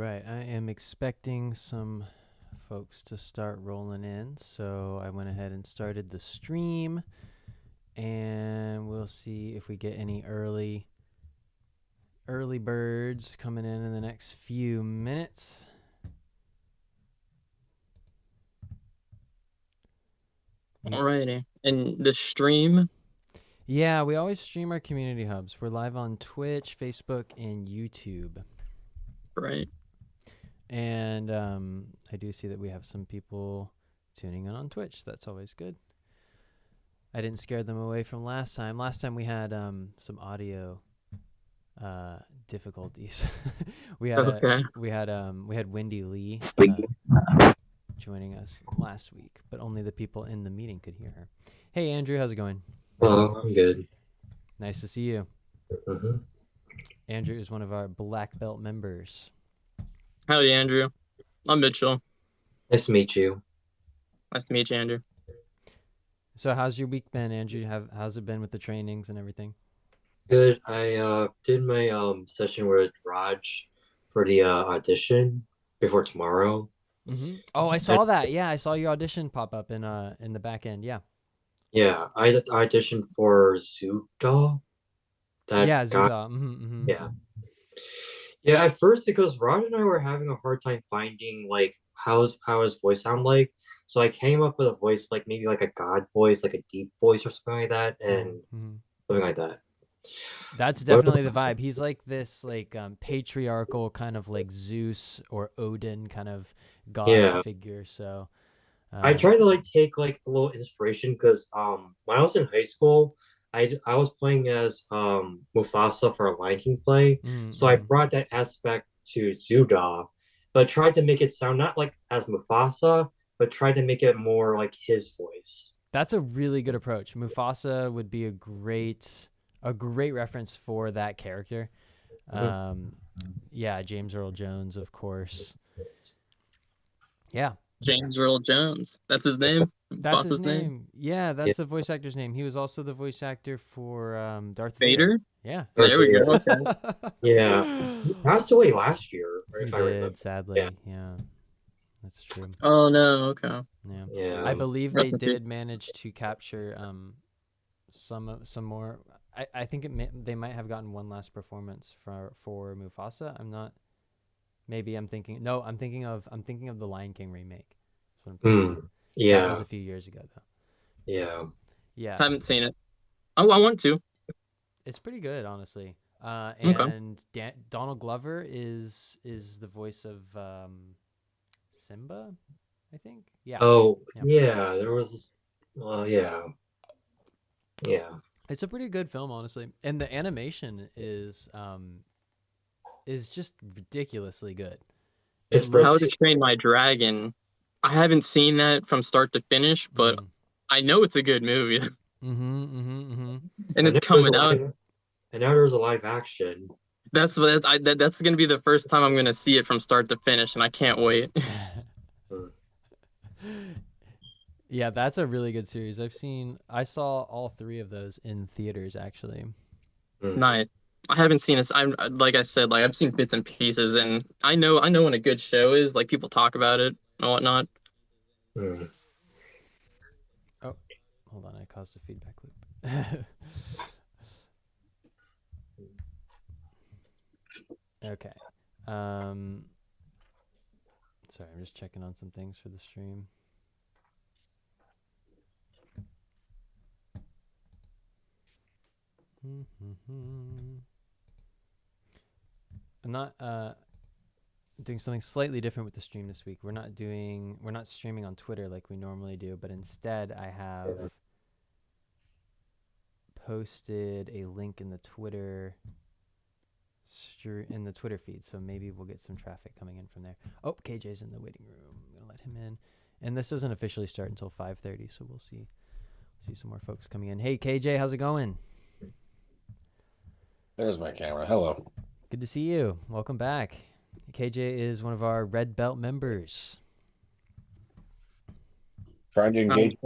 right. I am expecting some folks to start rolling in, so I went ahead and started the stream, and we'll see if we get any early birds coming in the next few minutes. Alrighty. And the stream? Yeah, we always stream our community hubs. We're live on Twitch, Facebook, and YouTube. Right. And I do see that we have some people tuning in on Twitch. That's always good. I didn't scare them away from last time. Last time we had some audio difficulties. we had Wendy Lee joining us last week, but only the people in the meeting could hear her. Hey Andrew, how's it going? Oh, I'm good. Nice to see you. Mm-hmm. Andrew is one of our black belt members. Howdy, Andrew. I'm Mitchell. Nice to meet you. Nice to meet you, Andrew. So how's your week been, Andrew? How's it been with the trainings and everything? Good. I did my session with Raj for the audition before tomorrow. Mm-hmm. Oh, I saw that. Yeah, I saw your audition pop up in the back end. Yeah. Yeah, I auditioned for Zuda. Yeah, Guy. Zuda. Mm-hmm. Yeah. Yeah, at first because Raj and I were having a hard time finding like how his voice sound like. So I came up with a voice like maybe like a God voice, like a deep voice or something like that, and something like that. That's definitely the vibe. He's like this like patriarchal kind of like Zeus or Odin kind of god figure. So I tried to like take like a little inspiration because when I was in high school, I was playing as Mufasa for a Lion King play. So I brought that aspect to Zuda, but tried to make it sound not like as Mufasa, but tried to make it more like his voice. That's a really good approach. Mufasa would be a great reference for that character. Yeah, James Earl Jones, of course. Yeah. James Earl Jones. That's his name? That's his name. Yeah, that's the voice actor's name. He was also the voice actor for Darth Vader? Yeah. There we go. Okay. Yeah. He passed away last year. He did, sadly. Yeah. That's true. Oh, no. Okay. Yeah. I believe they did manage to capture some more. I think they might have gotten one last performance for Mufasa. I'm not. Maybe I'm thinking. No, I'm thinking of the Lion King remake. Yeah. That was a few years ago though. Yeah. I haven't seen it. Oh, I want to. It's pretty good, honestly. And Donald Glover is the voice of Simba, I think. Yeah. Oh, yeah. There was. Yeah. Yeah. It's a pretty good film, honestly, and the animation is just ridiculously good. It's How to Train My Dragon. I haven't seen that from start to finish, but I know it's a good movie. And it's coming out. And now there's a live action. That's gonna be the first time I'm gonna see it from start to finish, and I can't wait. Yeah, that's a really good series. I saw all 3 of those in theaters actually. Nice. I haven't seen this. Like I said, like I've seen bits and pieces, and I know when a good show is. Like people talk about it and whatnot. Oh, hold on! I caused a feedback loop. Okay. Sorry, I'm just checking on some things for the stream. I'm not doing something slightly different with the stream this week. We're not streaming on Twitter like we normally do, but instead I have posted a link in the Twitter feed, so maybe we'll get some traffic coming in from there. Oh, KJ's in the waiting room. I'm gonna let him in, and this doesn't officially start until 5:30, so we'll see some more folks coming in. Hey KJ, how's it going? There's my camera. Hello. Good to see you. Welcome back. KJ is one of our red belt members. Trying to engage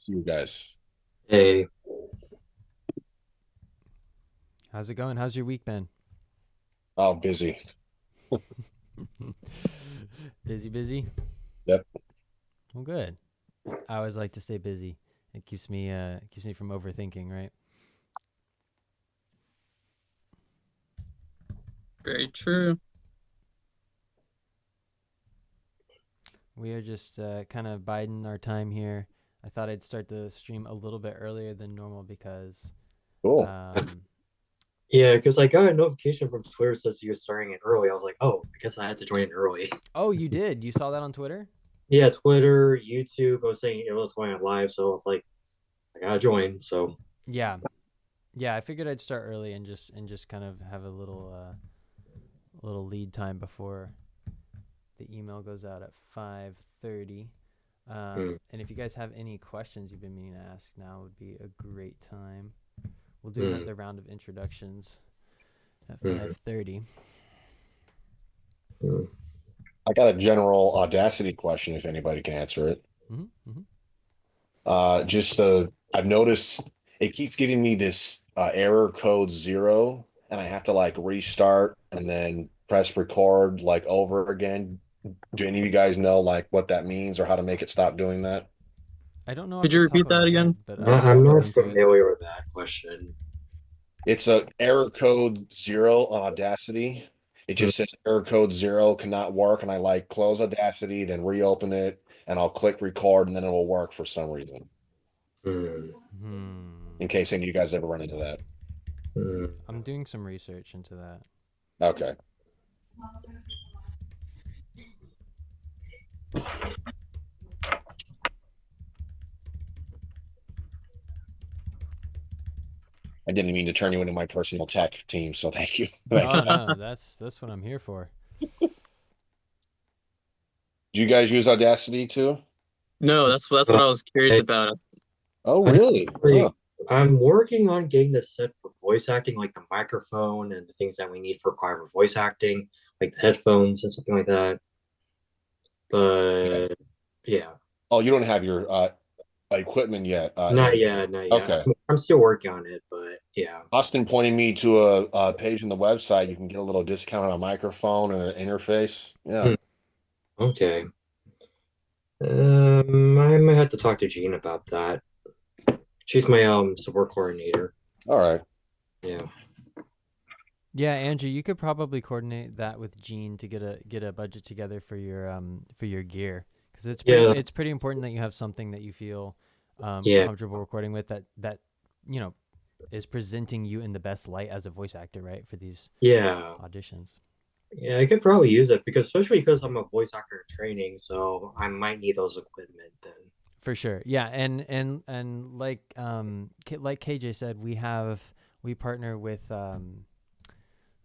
you guys. Hey. How's it going? How's your week been? Oh, busy. Busy? Yep. Well, good. I always like to stay busy. It keeps me from overthinking, right? Very true. We are just kind of biding our time here. I thought I'd start the stream a little bit earlier than normal because Cool. Yeah, because I got a notification from Twitter that says you're starting it early. I was like, oh, I guess I had to join it early. Oh, you did? You saw that on Twitter? Yeah, Twitter, YouTube. I was saying it was going on live, so I was like, I gotta join. So yeah, I figured I'd start early and just kind of have a little lead time before the email goes out at 5:30. And if you guys have any questions you've been meaning to ask, now would be a great time. We'll do another round of introductions at 5:30. I got a general Audacity question if anybody can answer it. I've noticed it keeps giving me this error code 0, and I have to like restart and then press record like over again. Do any of you guys know like what that means or how to make it stop doing that? I don't know. Could you repeat that again? But I'm not familiar with that question. It's a error code 0 on Audacity. It just says error code 0 cannot work, and I like close Audacity, then reopen it, and I'll click record, and then it will work for some reason. In case any of you guys ever run into that. I'm doing some research into that. Okay. I didn't mean to turn you into my personal tech team, so thank you. No, that's what I'm here for. Do you guys use Audacity too? No, that's what I was curious about. Oh, really? I'm working on getting this set for voice acting, like the microphone and the things that we need for voice acting, like the headphones and something like that. But yeah. Oh, you don't have your equipment yet? Not yet. Okay. I'm still working on it, but yeah. Austin pointed me to a page on the website. You can get a little discount on a microphone and an interface. Yeah. Okay. I might have to talk to Jean about that. She's my support coordinator. All right. Yeah. Yeah, Andrew, you could probably coordinate that with Jean to get a budget together for your gear, because it's pretty important that you have something that you feel comfortable recording with that is presenting you in the best light as a voice actor, right, for these auditions. Yeah, I could probably use it especially because I'm a voice actor in training, so I might need those equipment then. For sure. Yeah, and like KJ said, we partner with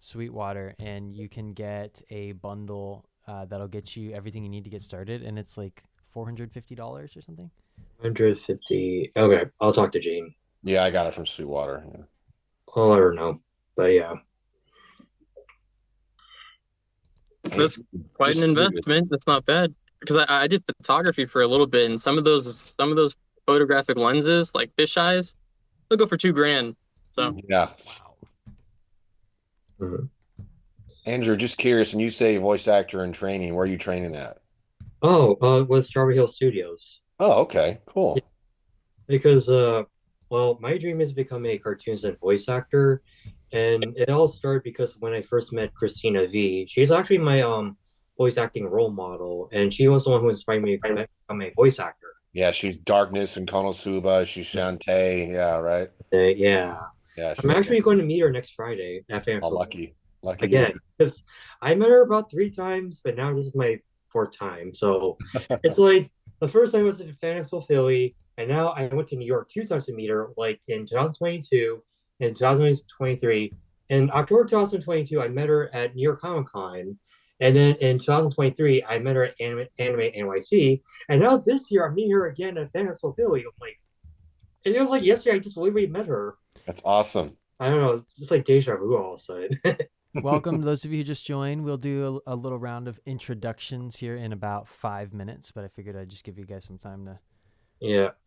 Sweetwater, and you can get a bundle that'll get you everything you need to get started, and it's like $450 or something. 150. Okay, I'll talk to Jean. Yeah, I got it from Sweetwater. Yeah. I'll let her know. But yeah. That's quite an investment. That's not bad. Because I did photography for a little bit, and some of those photographic lenses, like fisheyes, they'll go for $2,000. So yeah. Wow. Andrew, just curious, and you say voice actor in training, where are you training at? Oh, with Strawberry Hill Studios. Oh, okay, cool. Yeah. Because my dream is to become a cartoonist and voice actor, and it all started because when I first met Christina V, she's actually my voice acting role model, and she was the one who inspired me to become a voice actor. Yeah, she's Darkness in Konosuba. She's Shantae. Yeah, right. Yeah. I'm actually going to meet her next Friday at Fan Expo. Lucky again, because I met her about 3 times, but now this is my 4th time. So it's like the first time was at Fan Expo Philly, and now I went to New York 2 times to meet her, like in 2022 and 2023. In October 2022, I met her at New York Comic Con. And then in 2023, I met her at Anime NYC. And now this year, I'm meeting her again at Fan Expo Philly. I'm like, and it was like yesterday, I just literally met her. That's awesome. I don't know. It's just like deja vu all of a sudden. Welcome to those of you who just joined. We'll do a little round of introductions here in about 5 minutes, but I figured I'd just give you guys some time to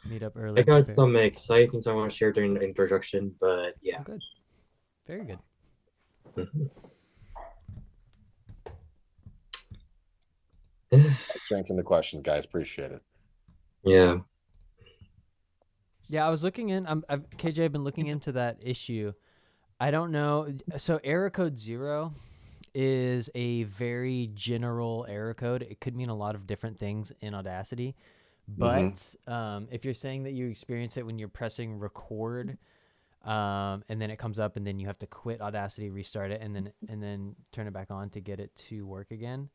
meet up early. I got some exciting things I want to share during the introduction, but yeah. Oh, good. Very good. Thanks for answering the questions, guys. Appreciate it. Yeah. Yeah, I was looking in. KJ. I've been looking into that issue. I don't know. So error code 0 is a very general error code. It could mean a lot of different things in Audacity. But if you're saying that you experience it when you're pressing record, and then it comes up, and then you have to quit Audacity, restart it, and then turn it back on to get it to work again.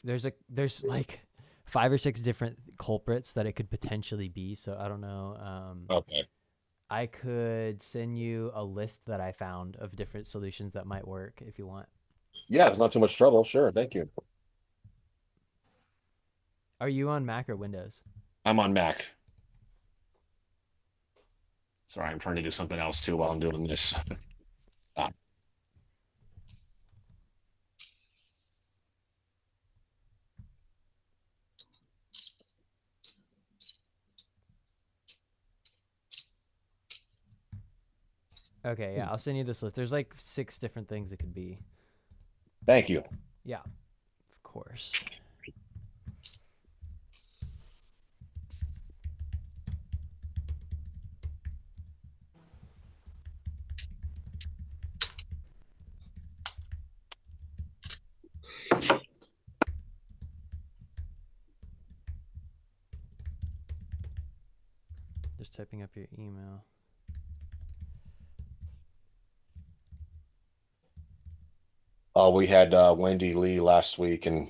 There's like 5 or 6 different culprits that it could potentially be. So I don't know. Okay. I could send you a list that I found of different solutions that might work if you want. Yeah, it's not too much trouble. Sure, thank you. Are you on Mac or Windows? I'm on Mac. Sorry, I'm trying to do something else too while I'm doing this. Okay, yeah, I'll send you this list. There's like 6 different things it could be. Thank you. Yeah, of course. Just typing up your email. We had Wendy Lee last week, and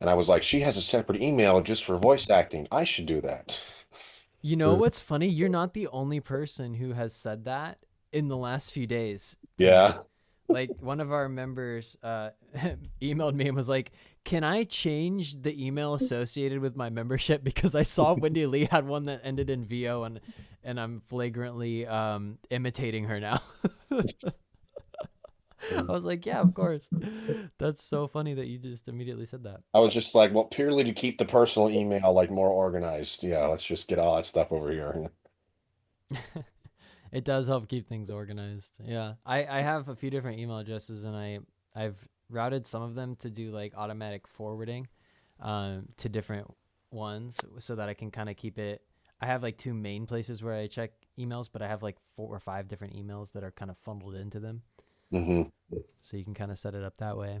I was like, she has a separate email just for voice acting. I should do that. You know what's funny? You're not the only person who has said that in the last few days. Yeah. Like one of our members emailed me and was like, can I change the email associated with my membership? Because I saw Wendy Lee had one that ended in VO, and I'm flagrantly imitating her now. I was like, yeah, of course. That's so funny that you just immediately said that. I was just like, well, purely to keep the personal email like more organized. Yeah, let's just get all that stuff over here. It does help keep things organized. Yeah. I have a few different email addresses, and I've routed some of them to do like automatic forwarding to different ones so that I can kind of keep it. I have like 2 main places where I check emails, but I have like 4 or 5 different emails that are kind of funneled into them. So you can kind of set it up that way.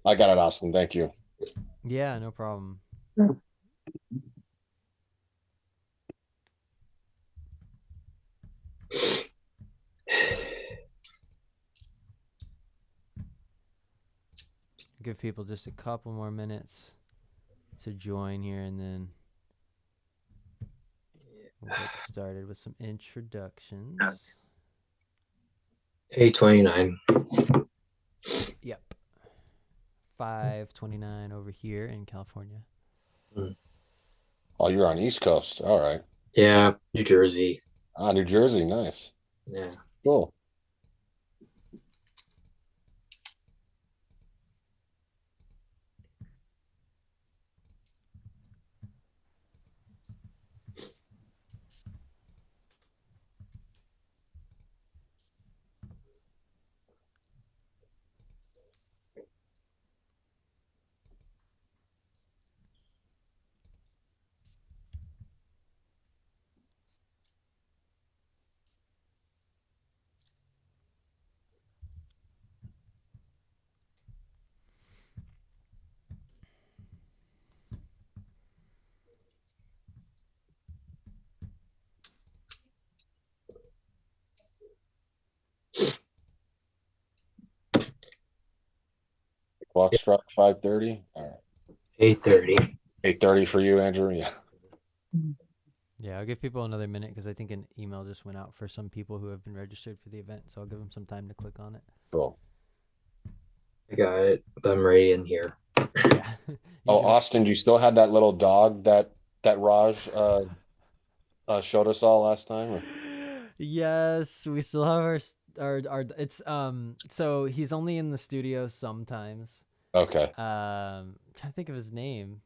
I got it, Austin. Thank you. Yeah, no problem. Give people just a couple more minutes to join here, and then we'll get started with some introductions. 8:29. Yep. 5:29 over here in California. Oh, you're on East Coast. All right. Yeah, New Jersey. New Jersey. Nice. Yeah. Cool. Clock struck 5:30. All right. 8:30. 8:30 for you, Andrew. Yeah. Yeah, I'll give people another minute because I think an email just went out for some people who have been registered for the event, so I'll give them some time to click on it. Cool. I got it. I'm ready in here. Yeah. Austin, do you still have that little dog that Raj showed us all last time? Or? Yes, we still have our it's so he's only in the studio sometimes. Okay. Trying to think of his name.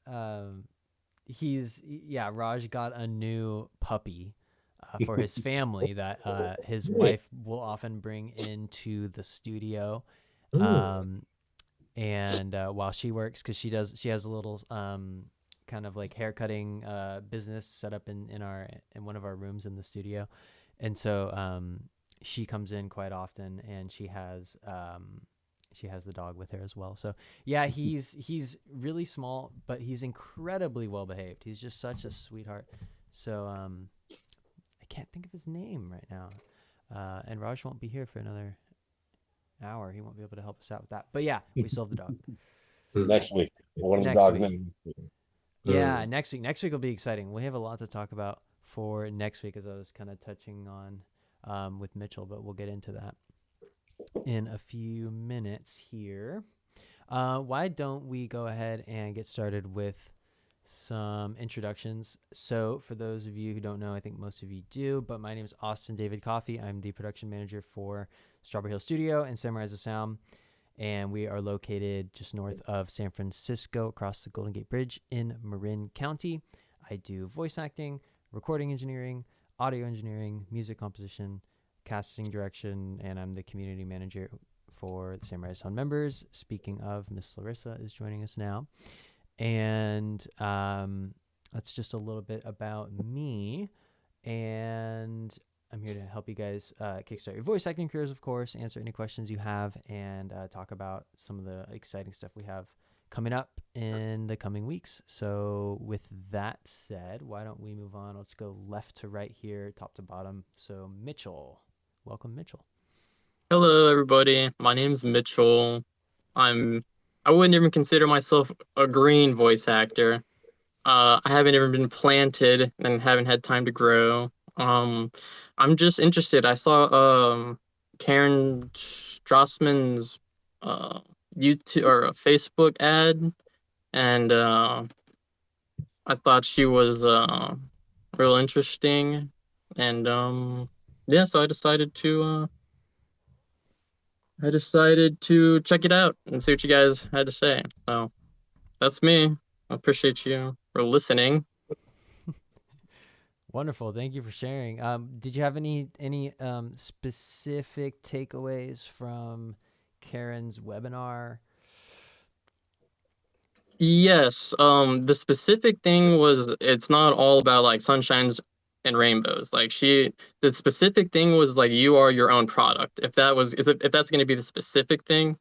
Raj got a new puppy for his family that his wife will often bring into the studio. And while she works, because she has a little kind of like haircutting business set up in one of our rooms in the studio, and so she comes in quite often, and she has the dog with her as well. So yeah, he's really small, but he's incredibly well behaved. He's just such a sweetheart. So I can't think of his name right now, and Raj won't be here for another hour. He won't be able to help us out with that. But yeah, we still have the dog. Next week. What is the Next dog week. name? Yeah, next week. Next week will be exciting. We have a lot to talk about for next week, as I was kind of touching on with Mitchell, but we'll get into that in a few minutes here. Why don't we go ahead and get started with some introductions? So for those of you who don't know, I think most of you do, but my name is Austin David Coffey. I'm the production manager for Strawberry Hill Studio and Samurai of Sound, and we are located just north of San Francisco across the Golden Gate Bridge in Marin County. I do voice acting, recording engineering, audio engineering, music composition, casting direction, and I'm the community manager for the Samurai Sound members. Speaking of, Miss Larissa is joining us now. And that's just a little bit about me. And I'm here to help you guys kickstart your voice acting careers, of course, answer any questions you have, and talk about some of the exciting stuff we have coming up in the coming weeks. So with that said, why don't we move on? Let's go left to right here, top to bottom. So Mitchell. Welcome, Mitchell. Hello, everybody. My name's Mitchell. I wouldn't even consider myself a green voice actor. I haven't even been planted and haven't had time to grow. I'm just interested. I saw Karen Strassman's YouTube or a Facebook ad, and I thought she was real interesting, and yeah, so I decided to check it out and see what you guys had to say. So that's me. I appreciate you for listening. Wonderful. Thank you for sharing. Did you have any specific takeaways from Karen's webinar? Yes. The specific thing was it's not all about like sunshines and rainbows. Like the specific thing was like you are your own product. If that's going to be the specific thing,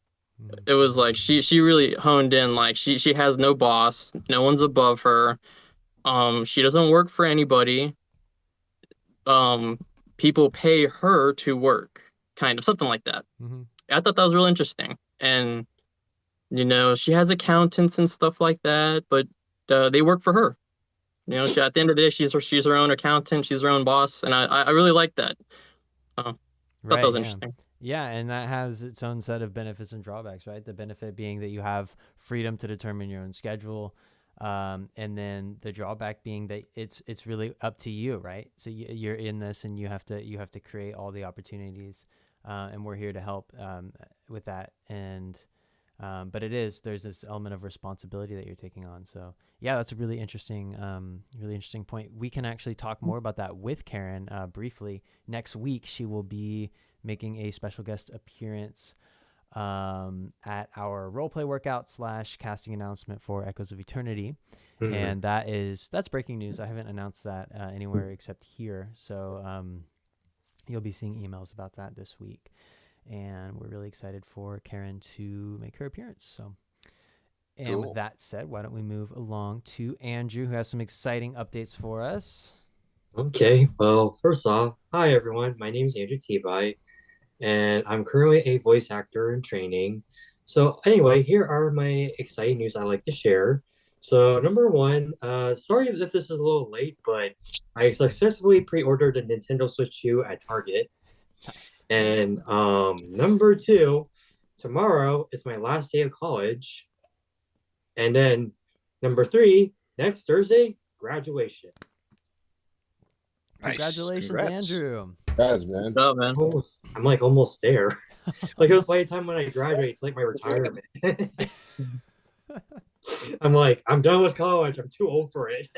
it was like she really honed in. Like she has no boss, no one's above her. She doesn't work for anybody. People pay her to work, kind of something like that. I thought that was real interesting. And she has accountants and stuff like that, but they work for her. At the end of the day, she's her own accountant, she's her own boss, and I really like that. Thought that was interesting. Yeah, and that has its own set of benefits and drawbacks, right? The benefit being that you have freedom to determine your own schedule, and then the drawback being that it's really up to you, right? So you're in this, and you have to create all the opportunities, and we're here to help with that. And but there's this element of responsibility that you're taking on. So yeah, that's a really interesting point. We can actually talk more about that with Karen briefly. Next week, she will be making a special guest appearance at our roleplay workout / casting announcement for Echoes of Eternity. And that's breaking news. I haven't announced that anywhere except here. So you'll be seeing emails about that this week. And we're really excited for Karen to make her appearance. So, and cool. With that said, why don't we move along to Andrew, who has some exciting updates for us. Okay, well, first off, hi everyone. My name is Andrew T-By, and I'm currently a voice actor in training. So anyway, here are my exciting news I'd like to share. So number one, sorry if this is a little late, but I successfully pre-ordered a Nintendo Switch 2 at Target. Nice. And number two, tomorrow is my last day of college. And then number three, next Thursday, graduation. Nice. Congratulations, Andrew. Guys, man. Good job, man. I'm like almost there. Like it was by the time when I graduate, it's like my retirement. I'm like, I'm done with college. I'm too old for it.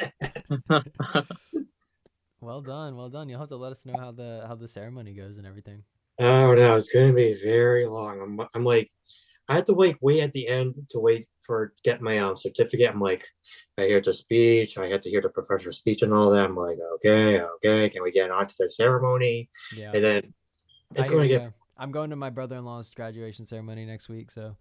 Well done, well done. You'll have to let us know how the ceremony goes and everything. Oh no, it's gonna be very long. I'm like, I had to wait at the end to wait for get my certificate. I'm like, I hear the speech, I had to hear the professor's speech and all that. I'm like, okay, can we get on to the ceremony? Yeah, And then I it's hear gonna you. get I'm going to my brother-in-law's graduation ceremony next week, so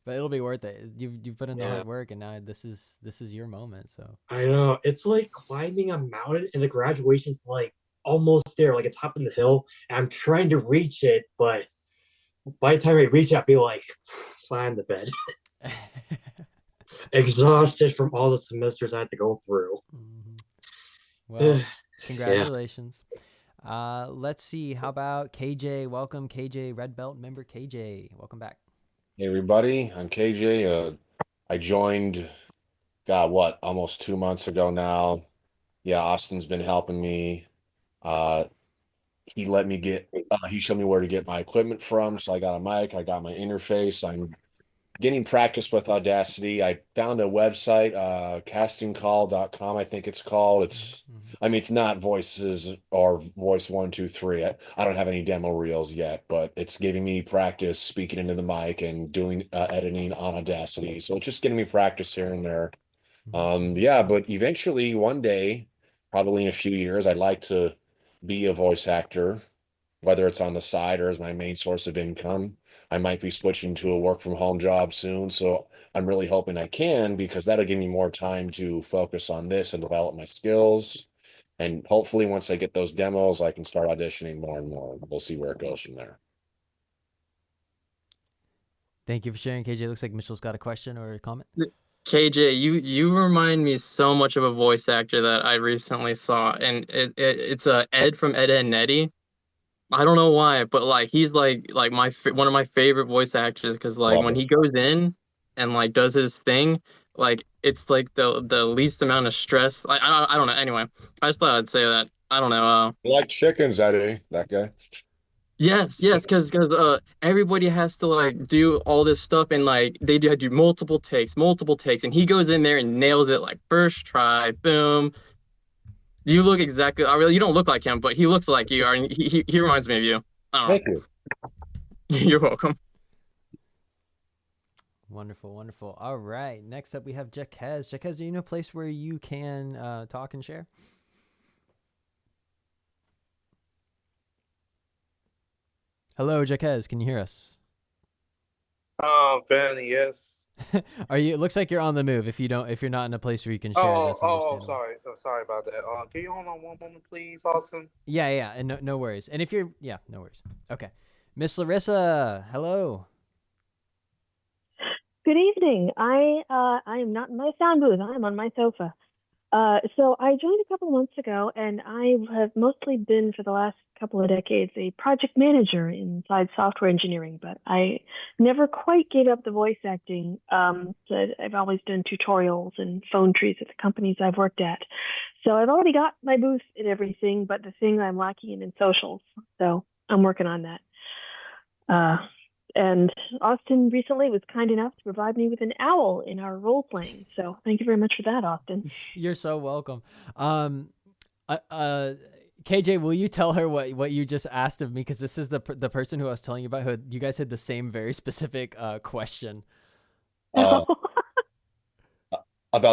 but it'll be worth it. You've put in the yeah. hard work, and now this is your moment. So I know it's like climbing a mountain, and the graduation's like almost there, like it's top of the hill. And I'm trying to reach it, but by the time I reach it, I'll be like, fly in the bed, exhausted from all the semesters I had to go through. Mhm. Well, Yeah. congratulations. Let's see. How about KJ? Welcome, KJ, Red Belt member KJ. Welcome back. Hey everybody, I'm KJ. I joined, God, what, almost 2 months ago now. Yeah, Austin's been helping me. Uh, he showed me where to get my equipment from. So I got a mic, I got my interface. I'm getting practice with Audacity. I found a website, castingcall.com, I think it's called. Mhm. I mean, it's not voices or voice 1, 2, 3. I don't have any demo reels yet, but it's giving me practice speaking into the mic and doing editing on Audacity. So it's just getting me practice here and there. Yeah, but eventually one day, probably in a few years, I'd like to be a voice actor, whether it's on the side or as my main source of income. I might be switching to a work from home job soon. So I'm really hoping I can, because that'll give me more time to focus on this and develop my skills. And hopefully once I get those demos, I can start auditioning more and more. We'll see where it goes from there. Thank you for sharing, KJ. Looks like Mitchell's got a question or a comment. KJ, you remind me so much of a voice actor that I recently saw, and it's Ed from Ed, Edd n Eddy. I don't know why, but like he's like one of my favorite voice actors, because like Love when it. he goes in and like does his thing, like it's like the least amount of stress. Like I don't know. Anyway, I just thought I'd say that. I don't know. Like chickens, Eddie, that guy. Yes, because everybody has to like do all this stuff, and like they do multiple takes, and he goes in there and nails it like first try, boom. You look exactly. I really, you don't look like him, but he looks like you are, and he reminds me of you. I Thank don't you. know. You're welcome. Wonderful, wonderful. All right. Next up, we have Jaquez. Jaquez, do you know a place where you can talk and share? Hello, Jaquez. Can you hear us? Fanny, yes. Are you? It looks like you're on the move. If you're not in a place where you can share, that's understandable. Sorry about that. Can you hold on one moment, please, Austin? Yeah, and no worries. And if you're, no worries. Okay, Miss Larissa, hello. Good evening. I am not in my sound booth. I'm on my sofa. So I joined a couple months ago, and I have mostly been for the last couple of decades a project manager inside software engineering, but I never quite gave up the voice acting. So I've always done tutorials and phone trees at the companies I've worked at. So I've already got my booth and everything, but the thing I'm lacking in socials. So I'm working on that. And Austin recently was kind enough to provide me with an owl in our role playing. So thank you very much for that, Austin. You're so welcome. KJ, will you tell her what you just asked of me? Because this is the person who I was telling you about. Who you guys had the same very specific question. About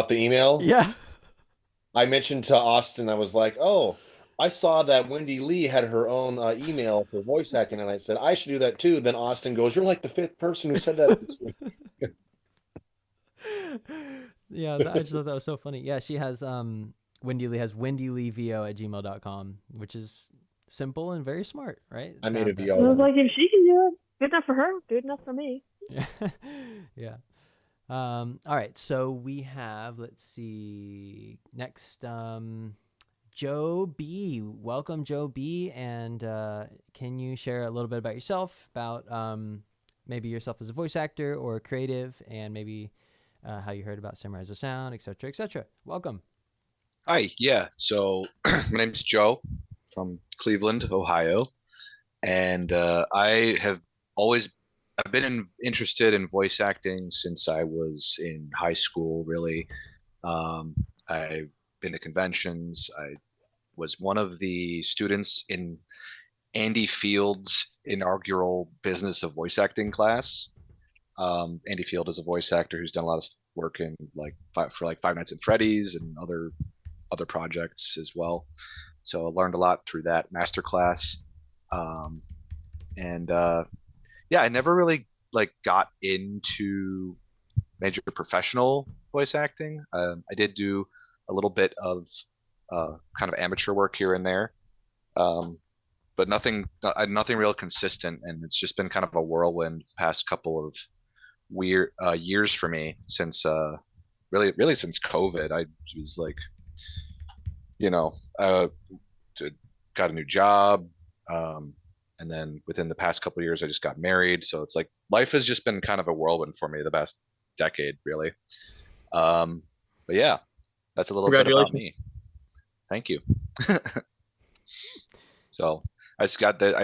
the email? Yeah. I mentioned to Austin, I was like, oh, I saw that Wendy Lee had her own email for voice acting, and I said, I should do that too. Then Austin goes, you're like the 5th person who said that this week. Yeah, I just thought that was so funny. Yeah, she has Wendy Lee has wendyleevo@gmail.com, which is simple and very smart, right? I made a VO. I was like, if she can do it, good enough for her, good enough for me. Yeah. All right, so we have, let's see, next, Joe B. Welcome, Joe B. And can you share a little bit about yourself, about maybe yourself as a voice actor or creative, and maybe how you heard about Samurai as a Sound, etc., etc. Welcome. Hi, yeah. So my name's Joe from Cleveland, Ohio, and I've been interested in voice acting since I was in high school. Really, I've been to conventions. I was one of the students in Andy Field's inaugural Business of Voice Acting class. Andy Field is a voice actor who's done a lot of work in for Five Nights at Freddy's and other projects as well. So I learned a lot through that master class. Yeah, I never really got into major professional voice acting. I did do a little bit of kind of amateur work here and there, but nothing real consistent. And it's just been kind of a whirlwind past couple of weird years for me since really since COVID. I was got a new job, and then within the past couple of years I just got married. So it's like life has just been kind of a whirlwind for me the past decade, really. But yeah, that's a little bit about me. Thank you. So I just got that.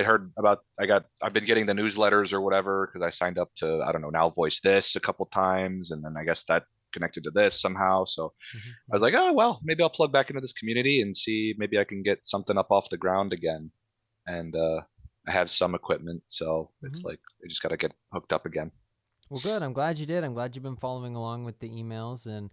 I've been getting the newsletters or whatever because I signed up to, I don't know, Now Voice This a couple times, and then I guess that connected to this somehow. So I was like, oh well, maybe I'll plug back into this community and see maybe I can get something up off the ground again. And I have some equipment, so it's like I just got to get hooked up again. Well, good. I'm glad you did. I'm glad you've been following along with the emails, and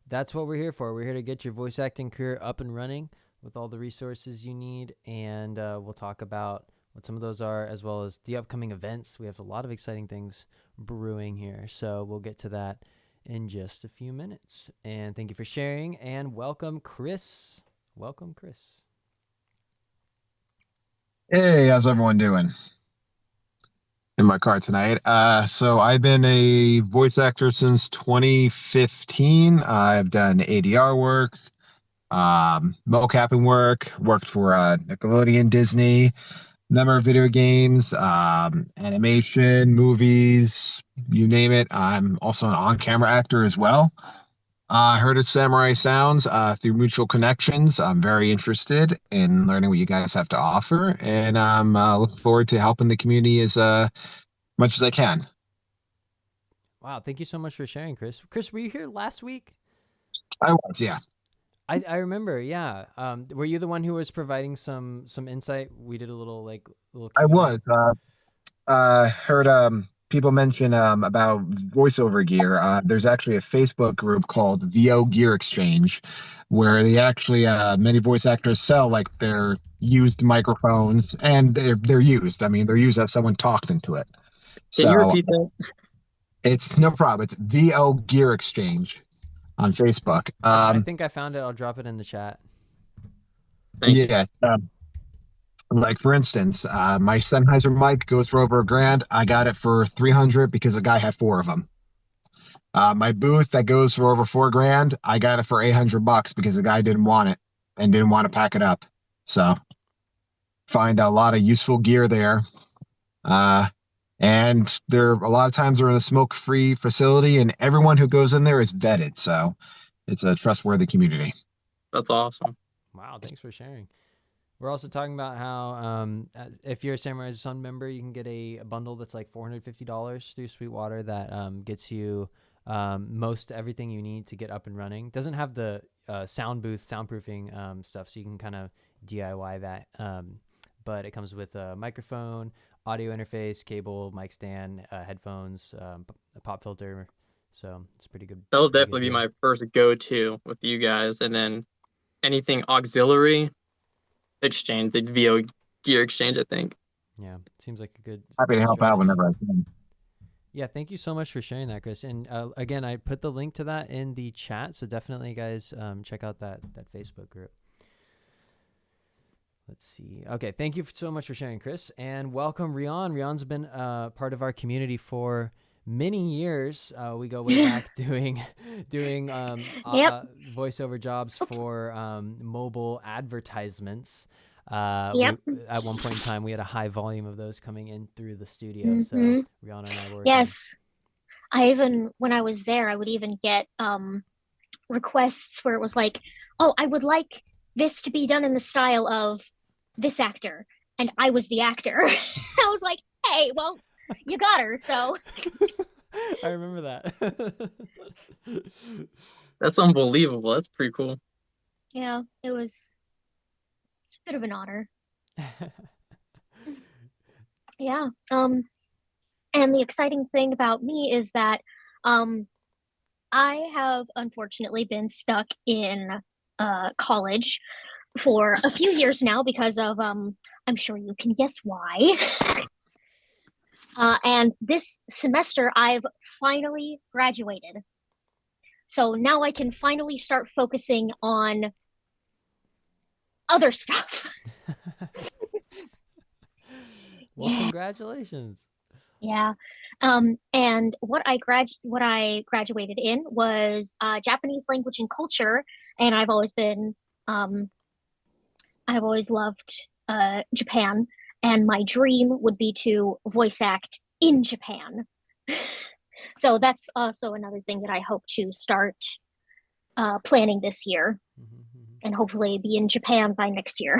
that's what we're here for. We're here to get your voice acting career up and running with all the resources you need, and we'll talk about what some of those are, as well as the upcoming events. We have a lot of exciting things brewing here, so we'll get to that in just a few minutes. And thank you for sharing, and welcome, Chris. Welcome, Chris. Hey, how's everyone doing? In my car tonight. So I've been a voice actor since 2015. I've done ADR work, mocapping work, worked for Nickelodeon, Disney, number of video games, animation, movies, you name it. I'm also an on-camera actor as well. I heard of Samurai Sounds through mutual connections. I'm very interested in learning what you guys have to offer, and I'm looking forward to helping the community as much as I can. Wow, thank you so much for sharing, Chris. Chris, were you here last week? I was, yeah. I remember, yeah. Were you the one who was providing some insight? We did a little Q&A. I was. Heard people mention about voiceover gear. There's actually a Facebook group called VO Gear Exchange, where they actually many voice actors sell their used microphones, and they're used. I mean, they're used as someone talked into it. Can you repeat that? It's no problem. It's VO Gear Exchange on Facebook. I think I found it. I'll drop it in the chat. Yeah. For instance, my Sennheiser mic goes for over $1,000. I got it for $300 because a guy had 4 of them. My booth that goes for over $4,000, I got it for $800 because the guy didn't want it and didn't want to pack it up. So find a lot of useful gear there. And a lot of times they're in a smoke-free facility, and everyone who goes in there is vetted. So it's a trustworthy community. That's awesome. Wow, thanks for sharing. We're also talking about how if you're a Samurai Sun member, you can get a bundle that's like $450 through Sweetwater that gets you most everything you need to get up and running. Doesn't have the sound booth, soundproofing stuff, so you can kind of DIY that. But it comes with a microphone, audio interface, cable, mic stand, headphones, a pop filter. So it's pretty good. That'll definitely be my first go-to with you guys. And then anything auxiliary exchange, the VO Gear Exchange, I think. Yeah, seems like a good. Happy to help out whenever I can. Yeah, thank you so much for sharing that, Chris. And again, I put the link to that in the chat, so definitely, guys, check out that Facebook group. Let's see. Okay, thank you so much for sharing, Chris, and welcome, Rian. Rian's been part of our community for many years. We go way back doing voiceover jobs for mobile advertisements. Yep. At one point in time, we had a high volume of those coming in through the studio. So Rihanna and I were. Yes. When I was there, I would even get requests where it was like, oh, I would like this to be done in the style of this actor. And I was the actor. I was like, hey, well, you got her, so. I remember that. That's unbelievable. That's pretty cool. Yeah, it was It's a bit of an honor. Yeah. And the exciting thing about me is that I have unfortunately been stuck in college for a few years now because of I'm sure you can guess why. And this semester I've finally graduated. So now I can finally start focusing on other stuff. Well, Yeah. congratulations. Yeah. And what I graduated in was Japanese language and culture, and I've always loved Japan, and my dream would be to voice act in Japan. So that's also another thing that I hope to start planning this year, and hopefully be in Japan by next year.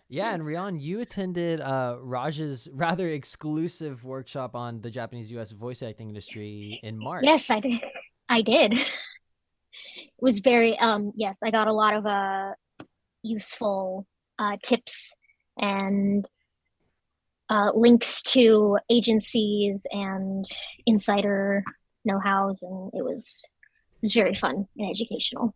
Yeah, and Rian, you attended Raj's rather exclusive workshop on the Japanese U.S. voice acting industry in March. Yes, I did. It was very yes, I got a lot of useful tips and links to agencies and insider know-hows, and it was very fun and educational.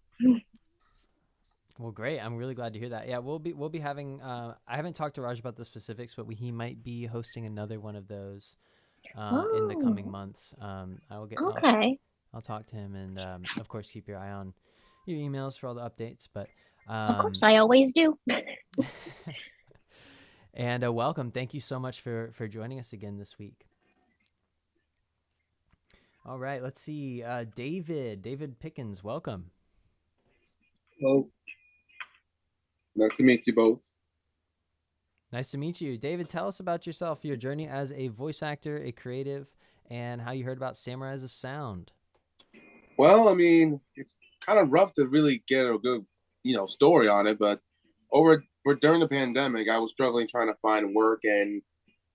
Well, great. I'm really glad to hear that. Yeah, we'll be having. I haven't talked to Raj about the specifics, but he might be hosting another one of those in the coming months. Okay. I'll talk to him, and of course, keep your eye on your emails for all the updates. But Of course, I always do. And welcome. Thank you so much for joining us again this week. All right, let's see. David Pickens, welcome. Hello. Nice to meet you both. Nice to meet you. David, tell us about yourself, your journey as a voice actor, a creative, and how you heard about Samurais of Sound. Well, I mean, it's kind of rough to really get a good, story on it, but during the pandemic, I was struggling trying to find work, and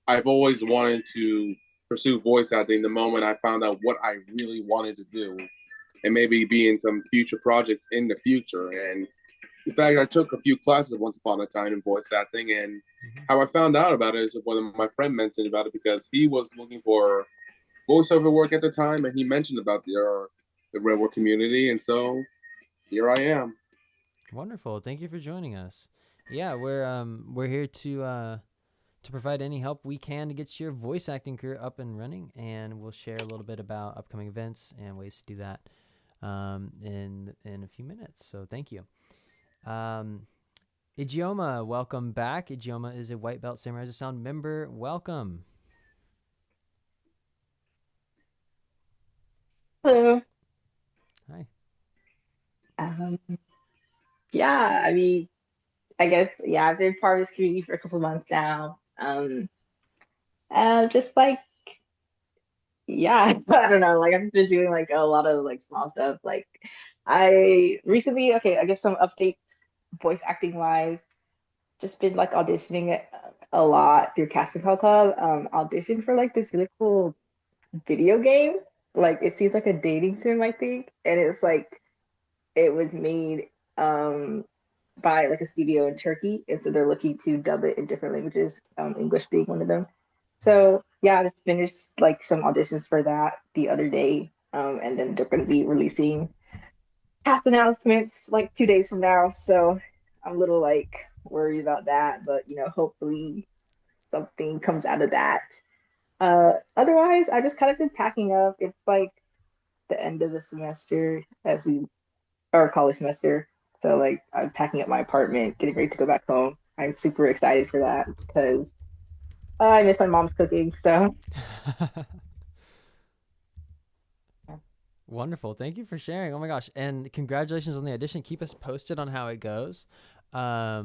I've always wanted to pursue voice acting the moment I found out what I really wanted to do and maybe be in some future projects in the future. And in fact, I took a few classes once upon a time in voice acting, and how I found out about it is when my friend mentioned about it because he was looking for voiceover work at the time, and he mentioned about the Redwood community, and so here I am. Wonderful. Thank you for joining us. Yeah, we're here to provide any help we can to get your voice acting career up and running, and we'll share a little bit about upcoming events and ways to do that in a few minutes. So thank you. Ijeoma, welcome back. Ijeoma is a White Belt Samurais of Sound member. Welcome. Hello. Hi. Yeah, I mean, I guess, yeah, I've been part of this community for a couple months now. Just like, yeah, I don't know, like I've just been doing like a lot of like small stuff. Like I recently, okay, I guess some updates voice acting wise, just been like auditioning a lot through Casting Call Club. Auditioned for like this really cool video game. Like it seems like a dating sim, I think. And it's like it was made by like a studio in Turkey, and so they're looking to dub it in different languages, English being one of them. So yeah, I just finished like some auditions for that the other day, and then they're going to be releasing cast announcements like 2 days from now. So I'm a little like worried about that, but hopefully something comes out of that. Otherwise, I just kind of been packing up. It's like the end of the semester or college semester. So like I'm packing up my apartment, getting ready to go back home. I'm super excited for that because I miss my mom's cooking. So Wonderful. Thank you for sharing. Oh my gosh. And congratulations on the audition. Keep us posted on how it goes. I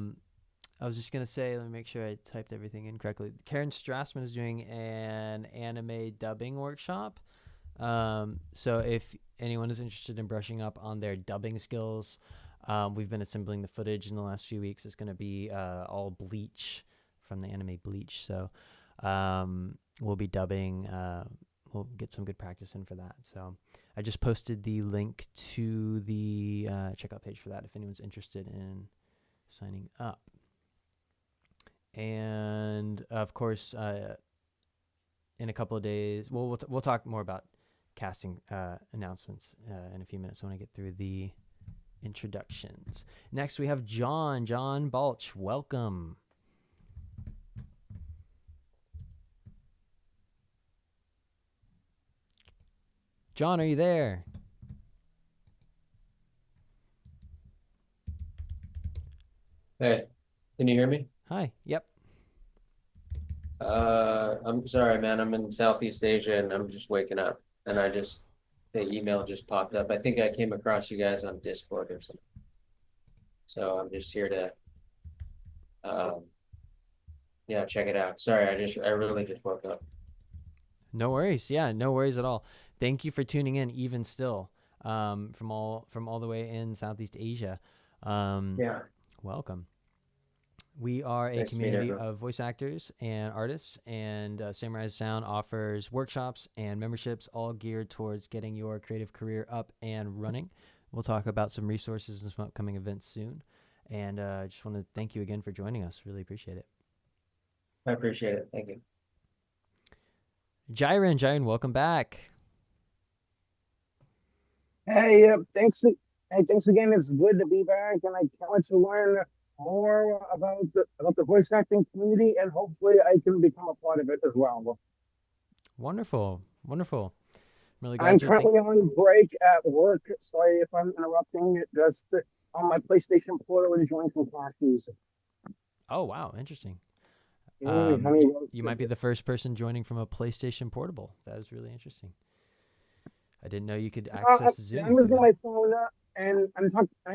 was just going to say, let me make sure I typed everything in correctly. Karen Strassman is doing an anime dubbing workshop. So if anyone is interested in brushing up on their dubbing skills, we've been assembling the footage in the last few weeks. It's going to be all Bleach from the anime Bleach. So we'll be dubbing. We'll get some good practice in for that. So I just posted the link to the checkout page for that if anyone's interested in signing up. And of course, in a couple of days, we'll talk more about casting announcements in a few minutes. I want to get through the introductions. Next, we have John Balch. Welcome. John, are you there? Hey, can you hear me? Hi. Yep. I'm sorry, man. I'm in Southeast Asia and I'm just waking up, and the email just popped up. I think I came across you guys on Discord or something. So I'm just here to, yeah, check it out. Sorry, I really just woke up. No worries. Yeah, no worries at all. Thank you for tuning in, even still, from all the way in Southeast Asia. Yeah. Welcome. We are a Nice to meet community everyone. of voice actors and artists, and Samurai Sound offers workshops and memberships all geared towards getting your creative career up and running. We'll talk about some resources and some upcoming events soon. And I just want to thank you again for joining us. Really appreciate it. I appreciate it. Thank you. Jiren, welcome back. Hey, thanks. Hey, thanks again. It's good to be back, and I can't wait to learn more about the voice acting community, and hopefully I can become a part of it as well. Wonderful. I'm really glad I'm you're currently on break at work. Sorry if I'm interrupting. Just on my PlayStation Portal and enjoying some classes. Oh, wow. Interesting. Honey You might be the first person joining from a PlayStation Portable. That is really interesting. I didn't know you could access Zoom. I'm using my phone, and I'm